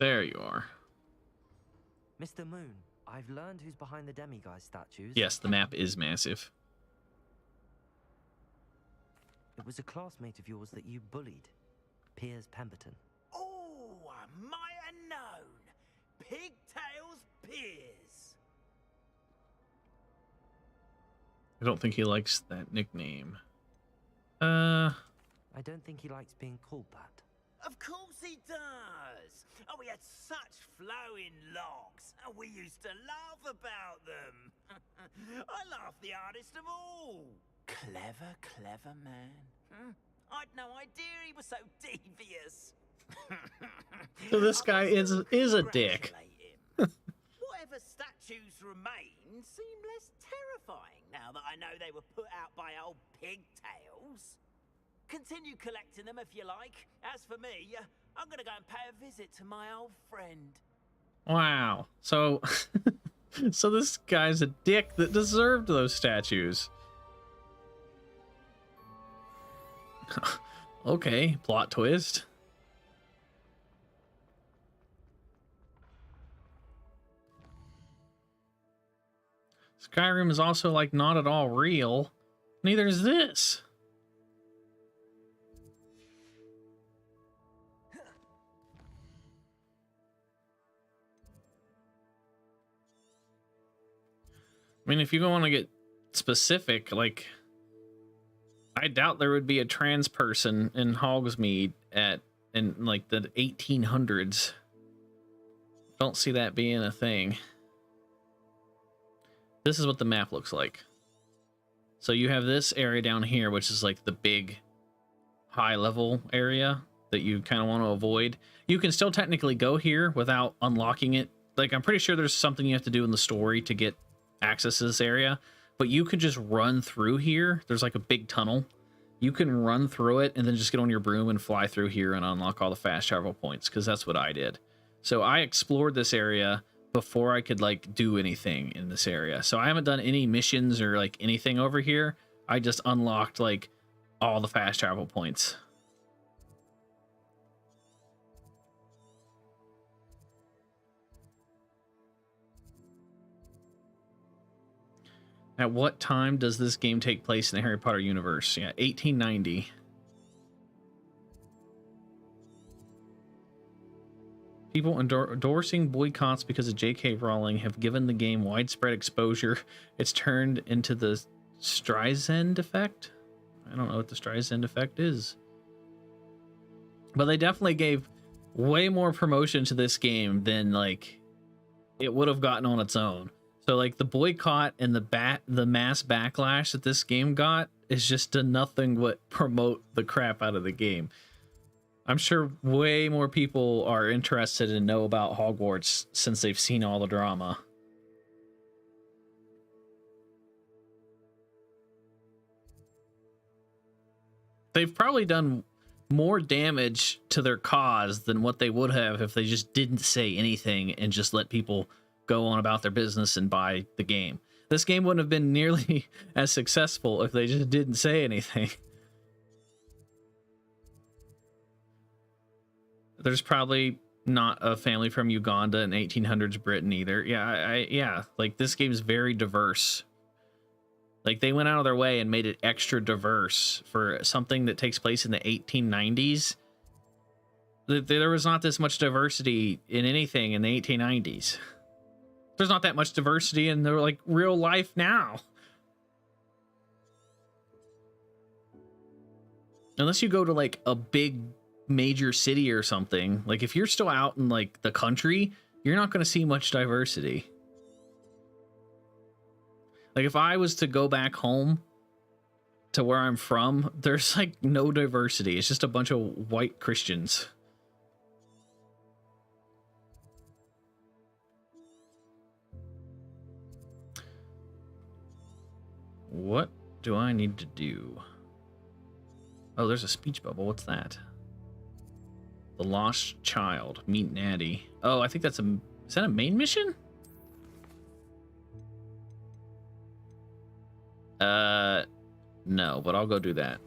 There you are. Mr. Moon, I've learned who's behind the demiguise statues. Yes, the map is massive. It was a classmate of yours that you bullied, Piers Pemberton. Oh, I might have known. Pigtails Piers. I don't think he likes that nickname. I don't think he likes being called that. Of course he does. Oh, he had such flowing locks, and we used to laugh about them. I laughed the hardest of all. Clever, clever man. I'd no idea he was so devious. So this guy is a dick. Congratulate him. Whatever statues remain seem less terrifying now that I know they were put out by old pigtails. Continue collecting them if you like. As for me, I'm gonna go and pay a visit to my old friend. Wow. So so this guy's a dick that deserved those statues. Okay, plot twist. Skyrim is also like not at all real. Neither is this. I mean, if you want to get specific, like, I doubt there would be a trans person in Hogsmeade in like the 1800s. Don't see that being a thing. This is what the map looks like. So you have this area down here, which is like the big high level area that you kind of want to avoid. You can still technically go here without unlocking it. Like, I'm pretty sure there's something you have to do in the story to get access to this area, but you could just run through here. There's like a big tunnel. You can run through it and then just get on your broom and fly through here and unlock all the fast travel points, because that's what I did. So I explored this area before I could like do anything in this area. So I haven't done any missions or like anything over here. I just unlocked like all the fast travel points. At what time does this game take place in the Harry Potter universe? Yeah, 1890. People endorsing boycotts because of J.K. Rowling have given the game widespread exposure. It's turned into the Streisand effect. I don't know what the Streisand effect is. But they definitely gave way more promotion to this game than like it would have gotten on its own. So like the boycott and the mass backlash that this game got is just done nothing but promote the crap out of the game. I'm sure way more people are interested and know about Hogwarts since they've seen all the drama. They've probably done more damage to their cause than what they would have if they just didn't say anything and just let people go on about their business and buy the game. This game wouldn't have been nearly as successful if they just didn't say anything. There's probably not a family from Uganda in 1800s Britain either. Yeah, yeah, like this game's very diverse. Like they went out of their way and made it extra diverse for something that takes place in the 1890s. There was not this much diversity in anything in the 1890s. There's not that much diversity in their like real life now. Unless you go to like a big major city or something. Like if you're still out in like the country, you're not going to see much diversity. Like if I was to go back home to where I'm from, there's like no diversity. It's just a bunch of white Christians. What do I need to do? Oh, there's a speech bubble. What's that? The Lost Child. Meet Natty. Oh, I think that's a... Is that a main mission? No, but I'll go do that.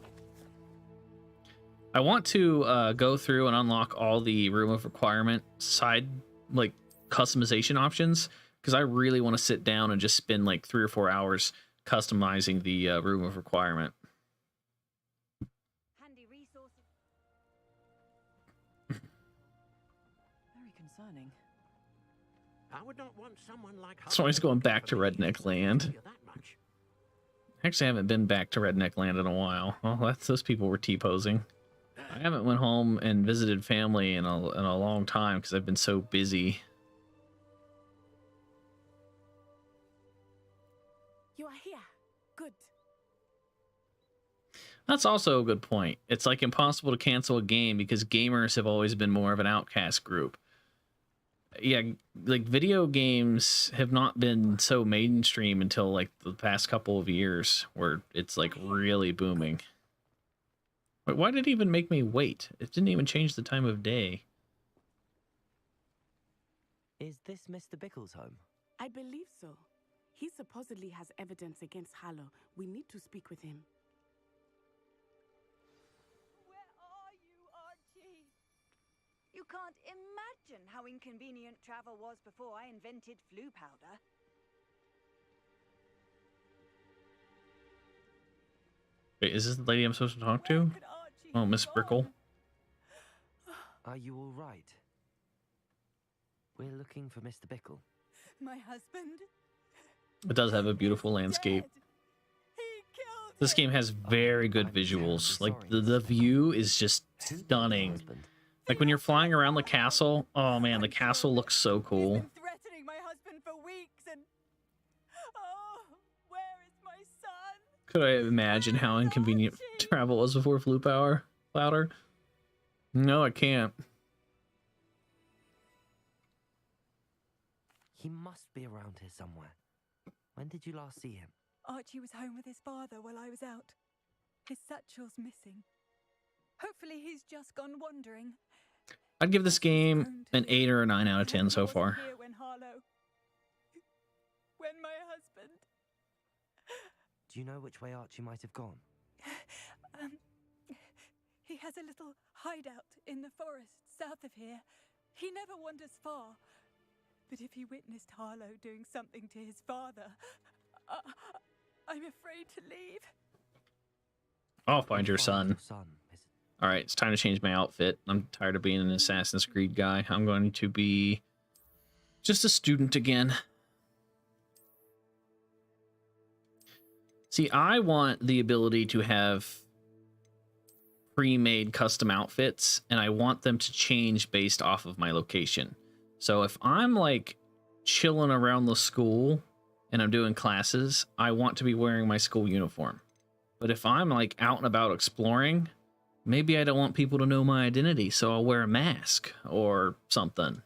I want to go through and unlock all the room of requirement side like customization options, because I really want to sit down and just spend like 3 or 4 hours customizing the room of requirement. Handy resources. Very concerning. I would not want someone like So he's going back to Redneck Land. Actually, I haven't been back to Redneck Land in a while. Well, those people were T-posing. I haven't went home and visited family in a long time because I've been so busy. You are here. Good. That's also a good point. It's like impossible to cancel a game because gamers have always been more of an outcast group. Yeah, like video games have not been so mainstream until like the past couple of years where it's like really booming. Wait, why did it even make me wait? It didn't even change the time of day. Is this Mr. Bickle's home? I believe so. He supposedly has evidence against Harlow. We need to speak with him. Where are you, Archie? You can't imagine how inconvenient travel was before I invented flu powder. Wait, is this the lady I'm supposed to talk to? Oh, Miss Brickle. Are you all right? We're looking for Mr. Bickle. My husband. It does have a beautiful landscape. This game has very good visuals. Like the view is just stunning. Like when you're flying around the castle, oh man, the castle looks so cool. He's been threatening my husband for weeks and oh, where is my son? Could I imagine how inconvenient travel was before flu powder? No, I can't. He must be around here somewhere. When did you last see him? Archie was home with his father while I was out. His satchel's missing. Hopefully he's just gone wandering. I'd give this game an 8 or a 9 out of 10 so far. When my husband. Do you know which way Archie might have gone? He has a little hideout in the forest south of here. He never wanders far. But if he witnessed Harlow doing something to his father, I'm afraid to leave. I'll find your son. All right, it's time to change my outfit. I'm tired of being an Assassin's Creed guy. I'm going to be just a student again. See, I want the ability to have pre-made custom outfits, and I want them to change based off of my location. So if I'm like chilling around the school and I'm doing classes, I want to be wearing my school uniform. But if I'm like out and about exploring, maybe I don't want people to know my identity, so I'll wear a mask or something.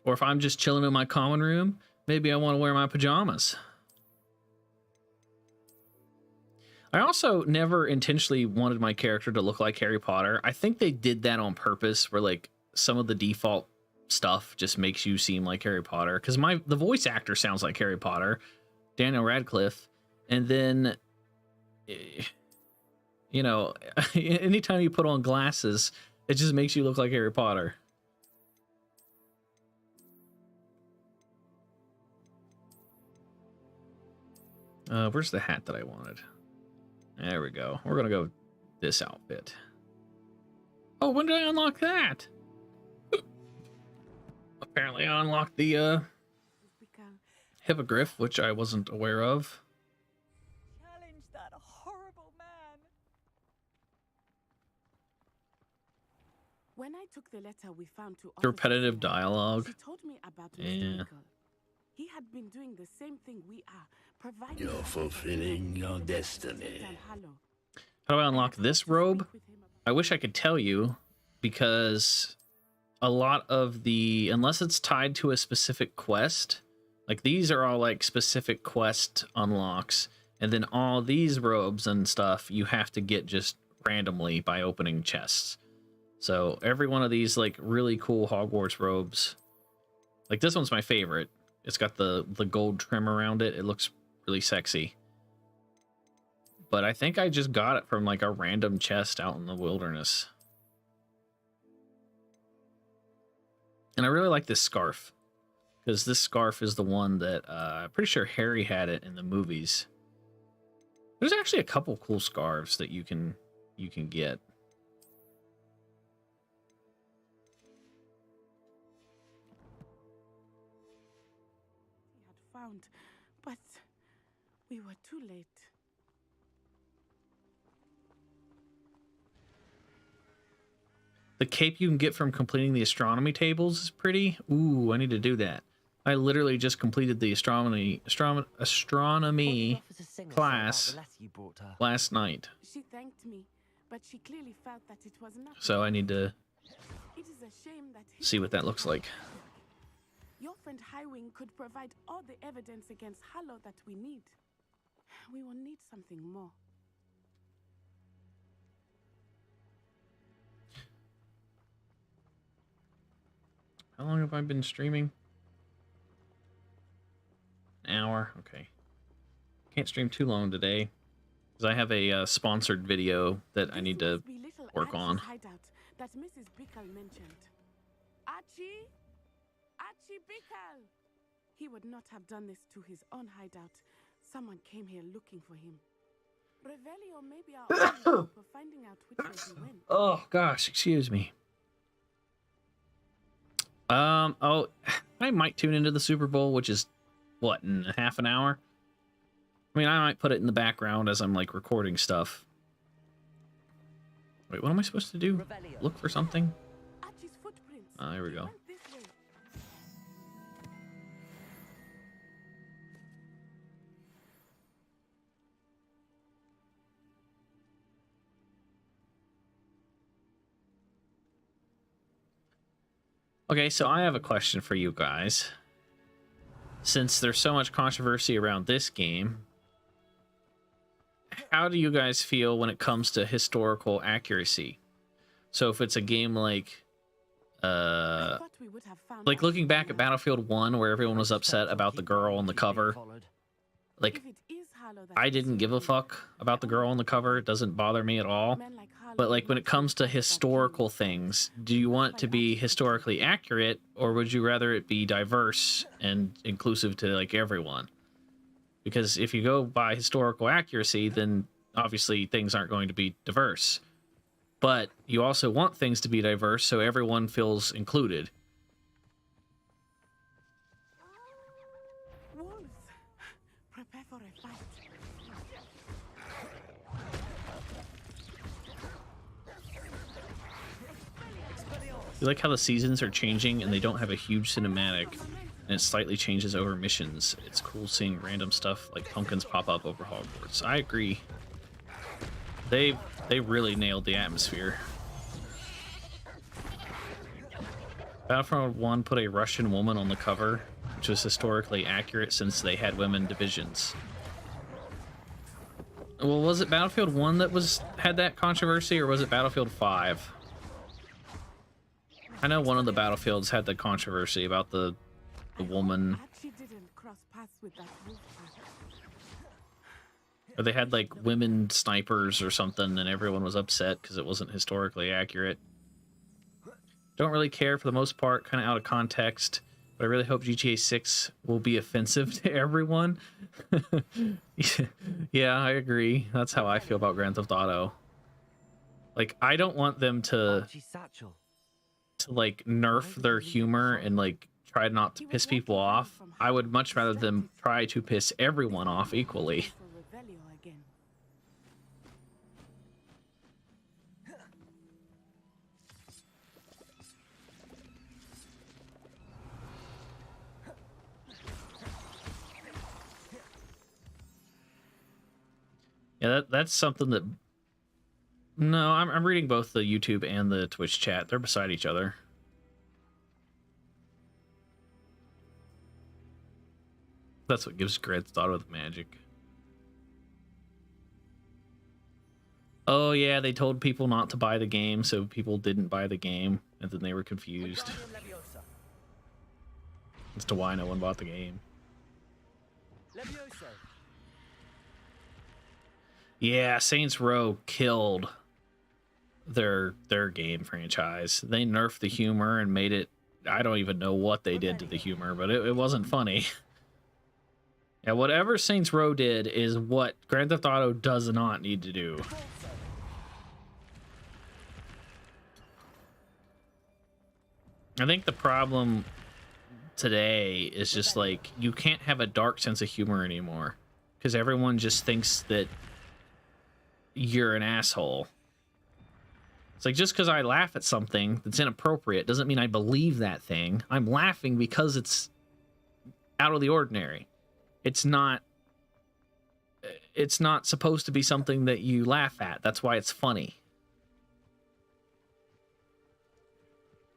Or if I'm just chilling in my common room, maybe I want to wear my pajamas. I also never intentionally wanted my character to look like Harry Potter. I think they did that on purpose, where like some of the default stuff just makes you seem like Harry Potter. Because the voice actor sounds like Harry Potter, Daniel Radcliffe, and then, you know, anytime you put on glasses, it just makes you look like Harry Potter. Where's the hat that I wanted? There we go. We're gonna go this outfit. Oh, when did I unlock that? Apparently I unlocked the hippogriff, which I wasn't aware of. Challenge that horrible man. When I took the letter we found to The repetitive dialogue. she told me about Mr. Yeah. Bickle. He had been doing the same thing we are, providing. You're fulfilling your destiny. How do I unlock this robe? I wish I could tell you, because a lot of the, unless it's tied to a specific quest, like these are all like specific quest unlocks, and then all these robes and stuff you have to get just randomly by opening chests. So every one of these like really cool Hogwarts robes, like this one's my favorite. It's got the gold trim around it. It looks really sexy. but I think I just got it from like a random chest out in the wilderness. And I really like this scarf, because this scarf is the one that I'm pretty sure Harry had it in the movies. There's actually a couple cool scarves that you can get. He had found, but we were too late. The cape you can get from completing the astronomy tables is pretty. Ooh, I need to do that. I literally just completed the astronomy class last night. She thanked me, but she clearly felt that it was not. So I need to It is a shame that see what that looks like. Your friend Highwing could provide all the evidence against Hallow that we need. We will need something more. How long have I been streaming? An hour. Okay. Can't stream too long today, because I have a sponsored video that I need to work on. Hideout that Mrs. Bickle mentioned. Archie Bickle! He would not have done this to his own hideout. Someone came here looking for him. Revelio may be our only hope of finding out which way he went. Oh gosh, excuse me. Oh, I might tune into the Super Bowl, which is what, in half an hour? I mean, I might put it in the background as I'm like recording stuff. Wait, what am I supposed to do? Look for something? Archie's footprints. There we He go. went this way. Okay, so I have a question for you guys. Since there's so much controversy around this game, how do you guys feel when it comes to historical accuracy? So if it's a game like I thought we would have found like out looking back at sooner. Battlefield 1 where everyone was upset about the girl on the cover, like If it is Hallow that I is didn't give a serving, fuck about the girl on the cover. It doesn't bother me at all. men like Hallow But will like when not it comes to support that historical dream. things, do you want it to be historically accurate, or would you rather it be diverse and inclusive to like everyone? Because if you go by historical accuracy, then obviously things aren't going to be diverse. But you also want things to be diverse so everyone feels included. Wolves, prepare for a fight. You like how the seasons are changing and they don't have a huge cinematic, and it slightly changes over missions. It's cool seeing random stuff like pumpkins pop up over Hogwarts. I agree. They really nailed the atmosphere. Battlefront 1 put a Russian woman on the cover, which was historically accurate since they had women divisions. Well, was it Battlefield 1 that had that controversy, or was it Battlefield 5? I know one of the Battlefields had the controversy about the woman, Archie didn't cross paths with that wolf pack. or they had like women snipers or something, and everyone was upset because it wasn't historically accurate. Don't really care for the most part, kind of out of context, but I really hope GTA 6 will be offensive to everyone. Yeah, I agree. That's how I feel about Grand Theft Auto. Like, I don't want them to Archie's satchel. like nerf their humor and like try not to piss people off. I would much rather them try to piss everyone off equally. For Revelio again. Yeah, that's something that... No, I'm reading both the YouTube and the Twitch chat. They're beside each other. That's what gives Grand Theft Auto the magic. Oh yeah, they told people not to buy the game, so people didn't buy the game, and then they were confused as to why no one bought the game. Yeah, Saints Row killed their game franchise. They nerfed the humor and made it, I don't even know what they did to the humor, but it wasn't funny. Yeah, whatever Saints Row did is what Grand Theft Auto does not need to do. I think the problem today is just like you can't have a dark sense of humor anymore because everyone just thinks that you're an asshole. It's like just because I laugh at something that's inappropriate doesn't mean I believe that thing. I'm laughing because it's out of the ordinary. It's not supposed to be something that you laugh at. That's why it's funny.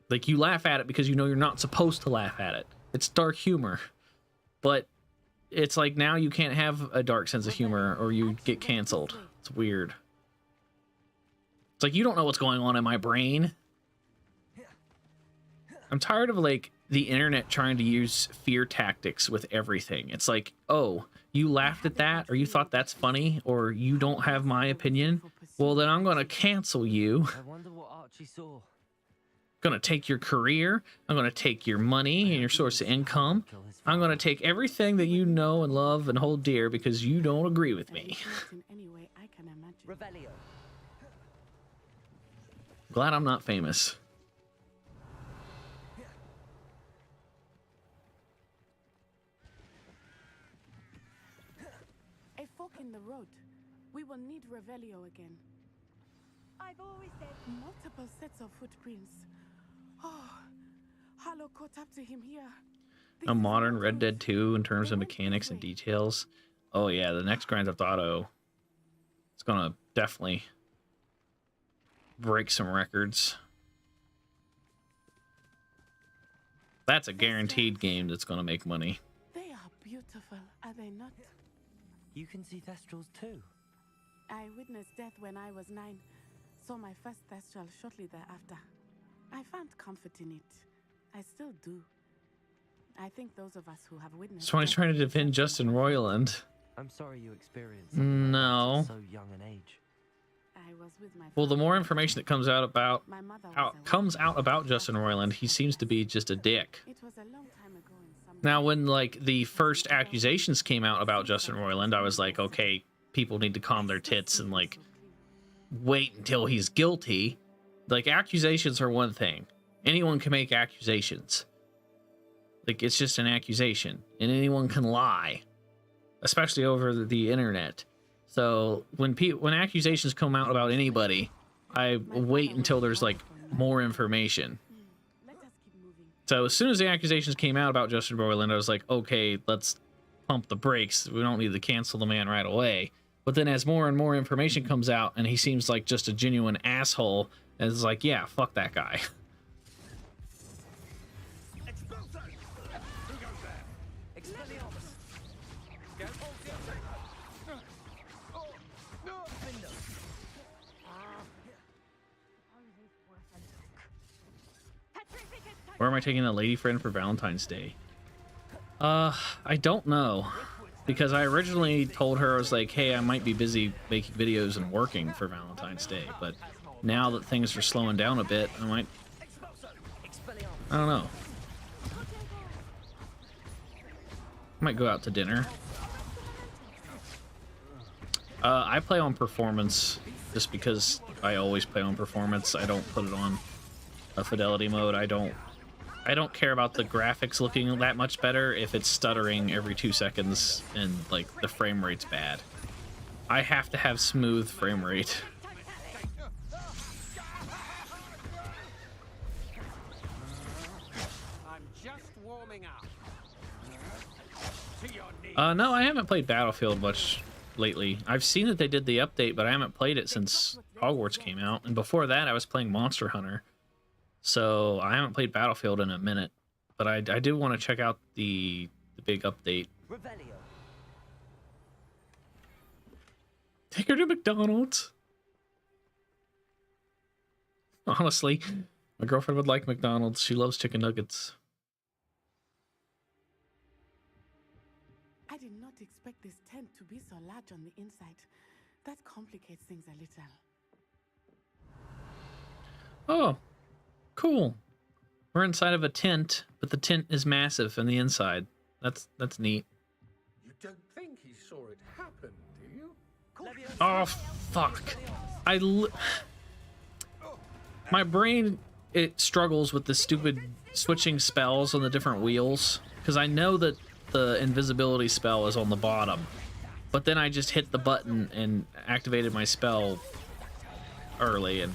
Like, you laugh at it because you know you're not supposed to laugh at it. It's dark humor. But it's like now you can't have a dark sense of humor or you get canceled. It's weird. It's like you don't know what's going on in my brain. I'm tired of, like, the internet trying to use fear tactics with everything. It's like, oh, you laughed at that or you thought that's funny or you don't have my opinion? Well, then I'm going to cancel you. I wonder what Archie saw. Going to take your career. I'm going to take your money and your source of income. I'm going to take everything that you know and love and hold dear because you don't agree with me. Glad I'm not famous. A fork in the road. We will need Revelio again. I've always said Multiple sets of footprints. Oh, Harlow caught up to him here. A modern Red Dead 2 in terms of mechanics and details. Oh yeah, the next Grand Theft Auto is gonna definitely break some records. That's a guaranteed game that's gonna make money. They are beautiful, are they not? You can see Thestrals too. I witnessed death when I was 9. Saw my first Thestral shortly thereafter. I found comfort in it. I still do. I think those of us who have witnessed... Swanny's trying to defend Justin Roiland. I'm sorry you experienced no. at so young an age. I was with my Well, the more information that comes out about my Justin Roiland, he seems to be just a dick. It was a long time ago in some... Now, when like the first accusations came out about Justin Roiland, I was like, okay, people need to calm their tits and like wait until he's guilty. Like, accusations are one thing. Anyone can make accusations. Like, it's just an accusation, and anyone can lie, especially over the internet. So when accusations come out about anybody, I wait until there's like more information. So as soon as the accusations came out about Justin Roiland, I was like, okay, let's pump the brakes. We don't need to cancel the man right away. But then as more and more information comes out, and he seems like just a genuine asshole, and it's like, yeah, fuck that guy. Where am I taking a lady friend for Valentine's Day? I don't know. Because I originally told her, I was like, hey, I might be busy making videos and working for Valentine's Day. But now that things are slowing down a bit, I don't know. I might go out to dinner. I play on performance just because I always play on performance. I don't put it on a fidelity mode. I don't care about the graphics looking that much better if it's stuttering every 2 seconds and like the frame rate's bad. I have to have smooth frame rate. I'm just warming up. No, I haven't played Battlefield much lately. I've seen that they did the update, but I haven't played it since Hogwarts came out. And before that, I was playing Monster Hunter. So I haven't played Battlefield in a minute. But I do want to check out the big update. Revelio. Take her to McDonald's. Honestly, my girlfriend would like McDonald's. She loves chicken nuggets. I did not expect this tent to be so large on the inside. That complicates things a little. Oh, cool. We're inside of a tent, but the tent is massive on the inside. That's neat. You don't think he saw it happen, do you? Oh, fuck. My brain, it struggles with the stupid switching spells on the different wheels, because I know that the invisibility spell is on the bottom, but then I just hit the button and activated my spell early, and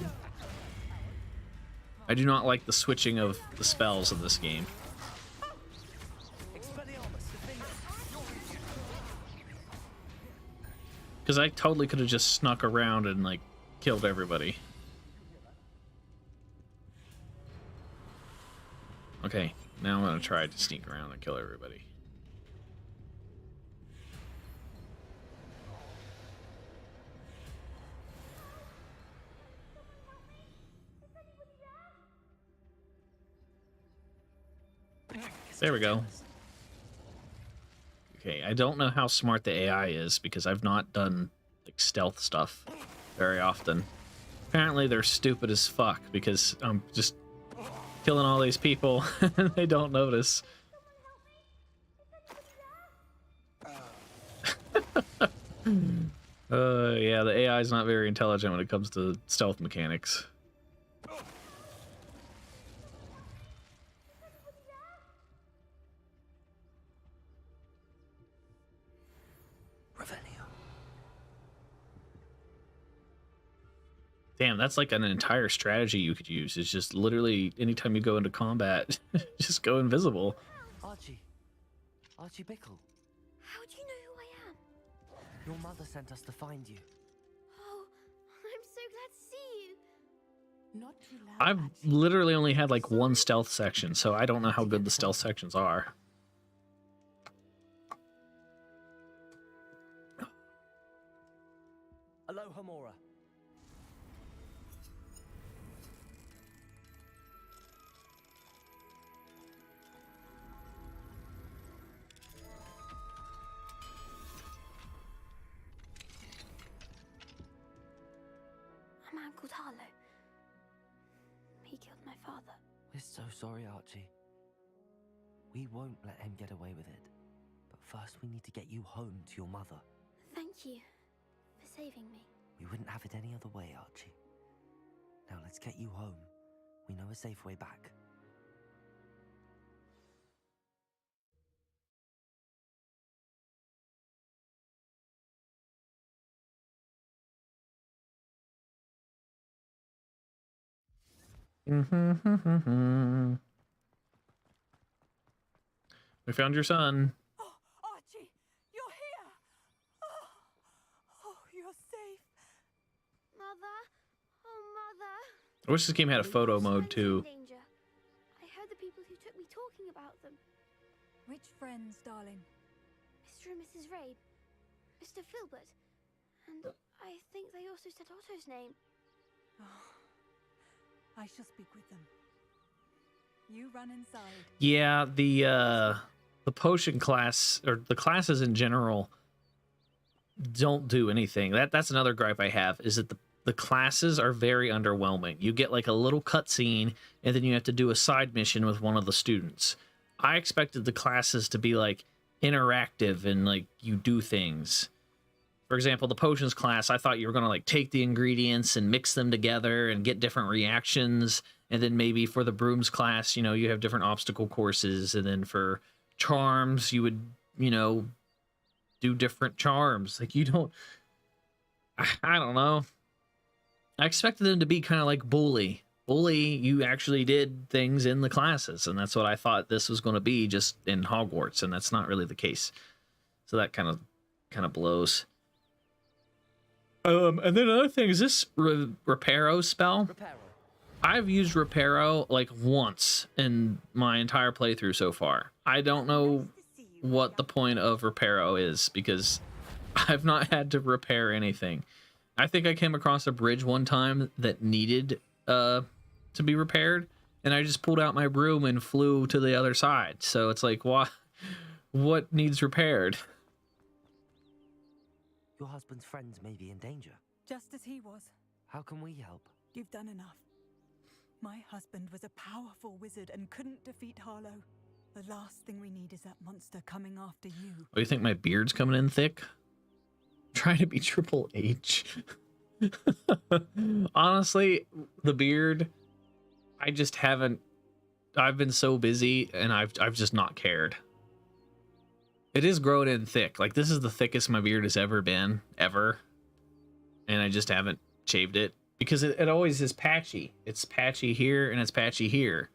I do not like the switching of the spells in this game. Because I totally could have just snuck around and, like, killed everybody. Okay, now I'm gonna try to sneak around and kill everybody. There we go. Okay, I don't know how smart the AI is because I've not done like stealth stuff very often. Apparently they're stupid as fuck because I'm just killing all these people and they don't notice. Yeah, the AI is not very intelligent when it comes to stealth mechanics. Damn, that's like an entire strategy you could use. It's just literally anytime you go into combat, just go invisible. Archie Bickle. How do you know who I am? Your mother sent us to find you. Oh, I'm so glad to see you. Not too loud. I've literally only had like one stealth section, so I don't know how good the stealth sections are. Aloha Mora. A man called Harlow. He killed my father. We're so sorry, Archie. We won't let him get away with it. But first we need to get you home to your mother. Thank you for saving me. We wouldn't have it any other way, Archie. Now let's get you home. We know a safe way back. We found your son. Oh, Archie, you're here. Oh, you're safe. Mother? Oh, Mother. I wish this game had a photo mode too. Danger. I heard the people who took me talking about them. Which friends, darling? Mr. and Mrs. Rabe. Mr. Filbert. And I think they also said Otto's name. Oh, I shall speak with them. You run inside. Yeah, the potion class, or the classes in general, don't do anything. That's another gripe I have, is that the classes are very underwhelming. You get like a little cutscene, and then you have to do a side mission with one of the students. I expected the classes to be like interactive and like you do things. For example, the potions class, I thought you were going to like take the ingredients and mix them together and get different reactions. And then maybe for the brooms class, you know, you have different obstacle courses. And then for charms, you would, you know, do different charms. Like you don't, I don't know. I expected them to be kind of like Bully. Bully, you actually did things in the classes. And that's what I thought this was going to be, just in Hogwarts. And that's not really the case. So that kind of blows. And then another thing is this Reparo spell. Reparo. I've used Reparo like once in my entire playthrough so far. I don't know what the point of Reparo is because I've not had to repair anything. I think I came across a bridge one time that needed to be repaired, and I just pulled out my broom and flew to the other side. So it's like, what needs repaired? Your husband's friends may be in danger. Just as he was. How can we help? You've done enough. My husband was a powerful wizard and couldn't defeat Harlow. The last thing we need is that monster coming after you. Oh, you think my beard's coming in thick? Trying to be Triple H. Honestly, the beard, I just haven't. I've been so busy and I've just not cared. It is growing in thick. Like, this is the thickest my beard has ever been, ever. And I just haven't shaved it because it always is patchy. It's patchy here and it's patchy here.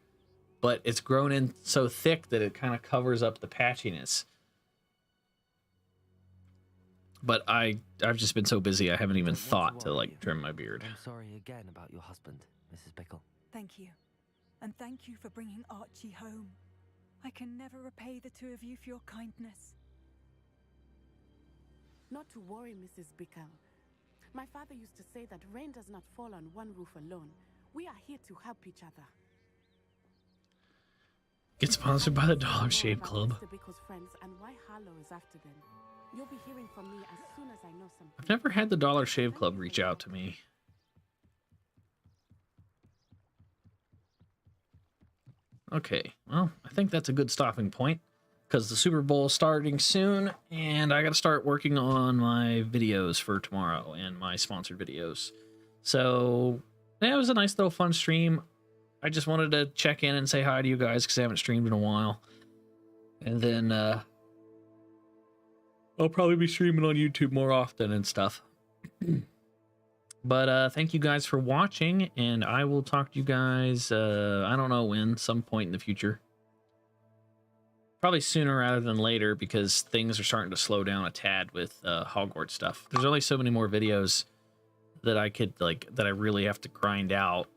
But it's grown in so thick that it kind of covers up the patchiness. But I've just been so busy I haven't even thought to like trim my beard. I'm sorry again about your husband, Mrs. Bickle. Thank you. And thank you for bringing Archie home. I can never repay the two of you for your kindness. Not to worry, Mrs. Bickle. My father used to say that rain does not fall on one roof alone. We are here to help each other. Get sponsored by the Dollar Shave About Club. Mr. Bickle's friends and why Harlow is after them. You'll be hearing from me as soon as I know something. I've never had the Dollar Shave Club reach out to me. Okay, well, I think that's a good stopping point because the Super Bowl is starting soon and I got to start working on my videos for tomorrow and my sponsored videos. So, yeah, it was a nice little fun stream. I just wanted to check in and say hi to you guys because I haven't streamed in a while. And then I'll probably be streaming on YouTube more often and stuff. But thank you guys for watching, and I will talk to you guys, I don't know when, some point in the future. Probably sooner rather than later because things are starting to slow down a tad with Hogwarts stuff. There's only so many more videos that I could, like, that I really have to grind out.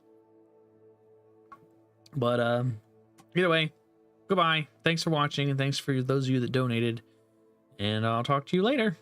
But either way, goodbye. Thanks for watching, and thanks for those of you that donated. And I'll talk to you later.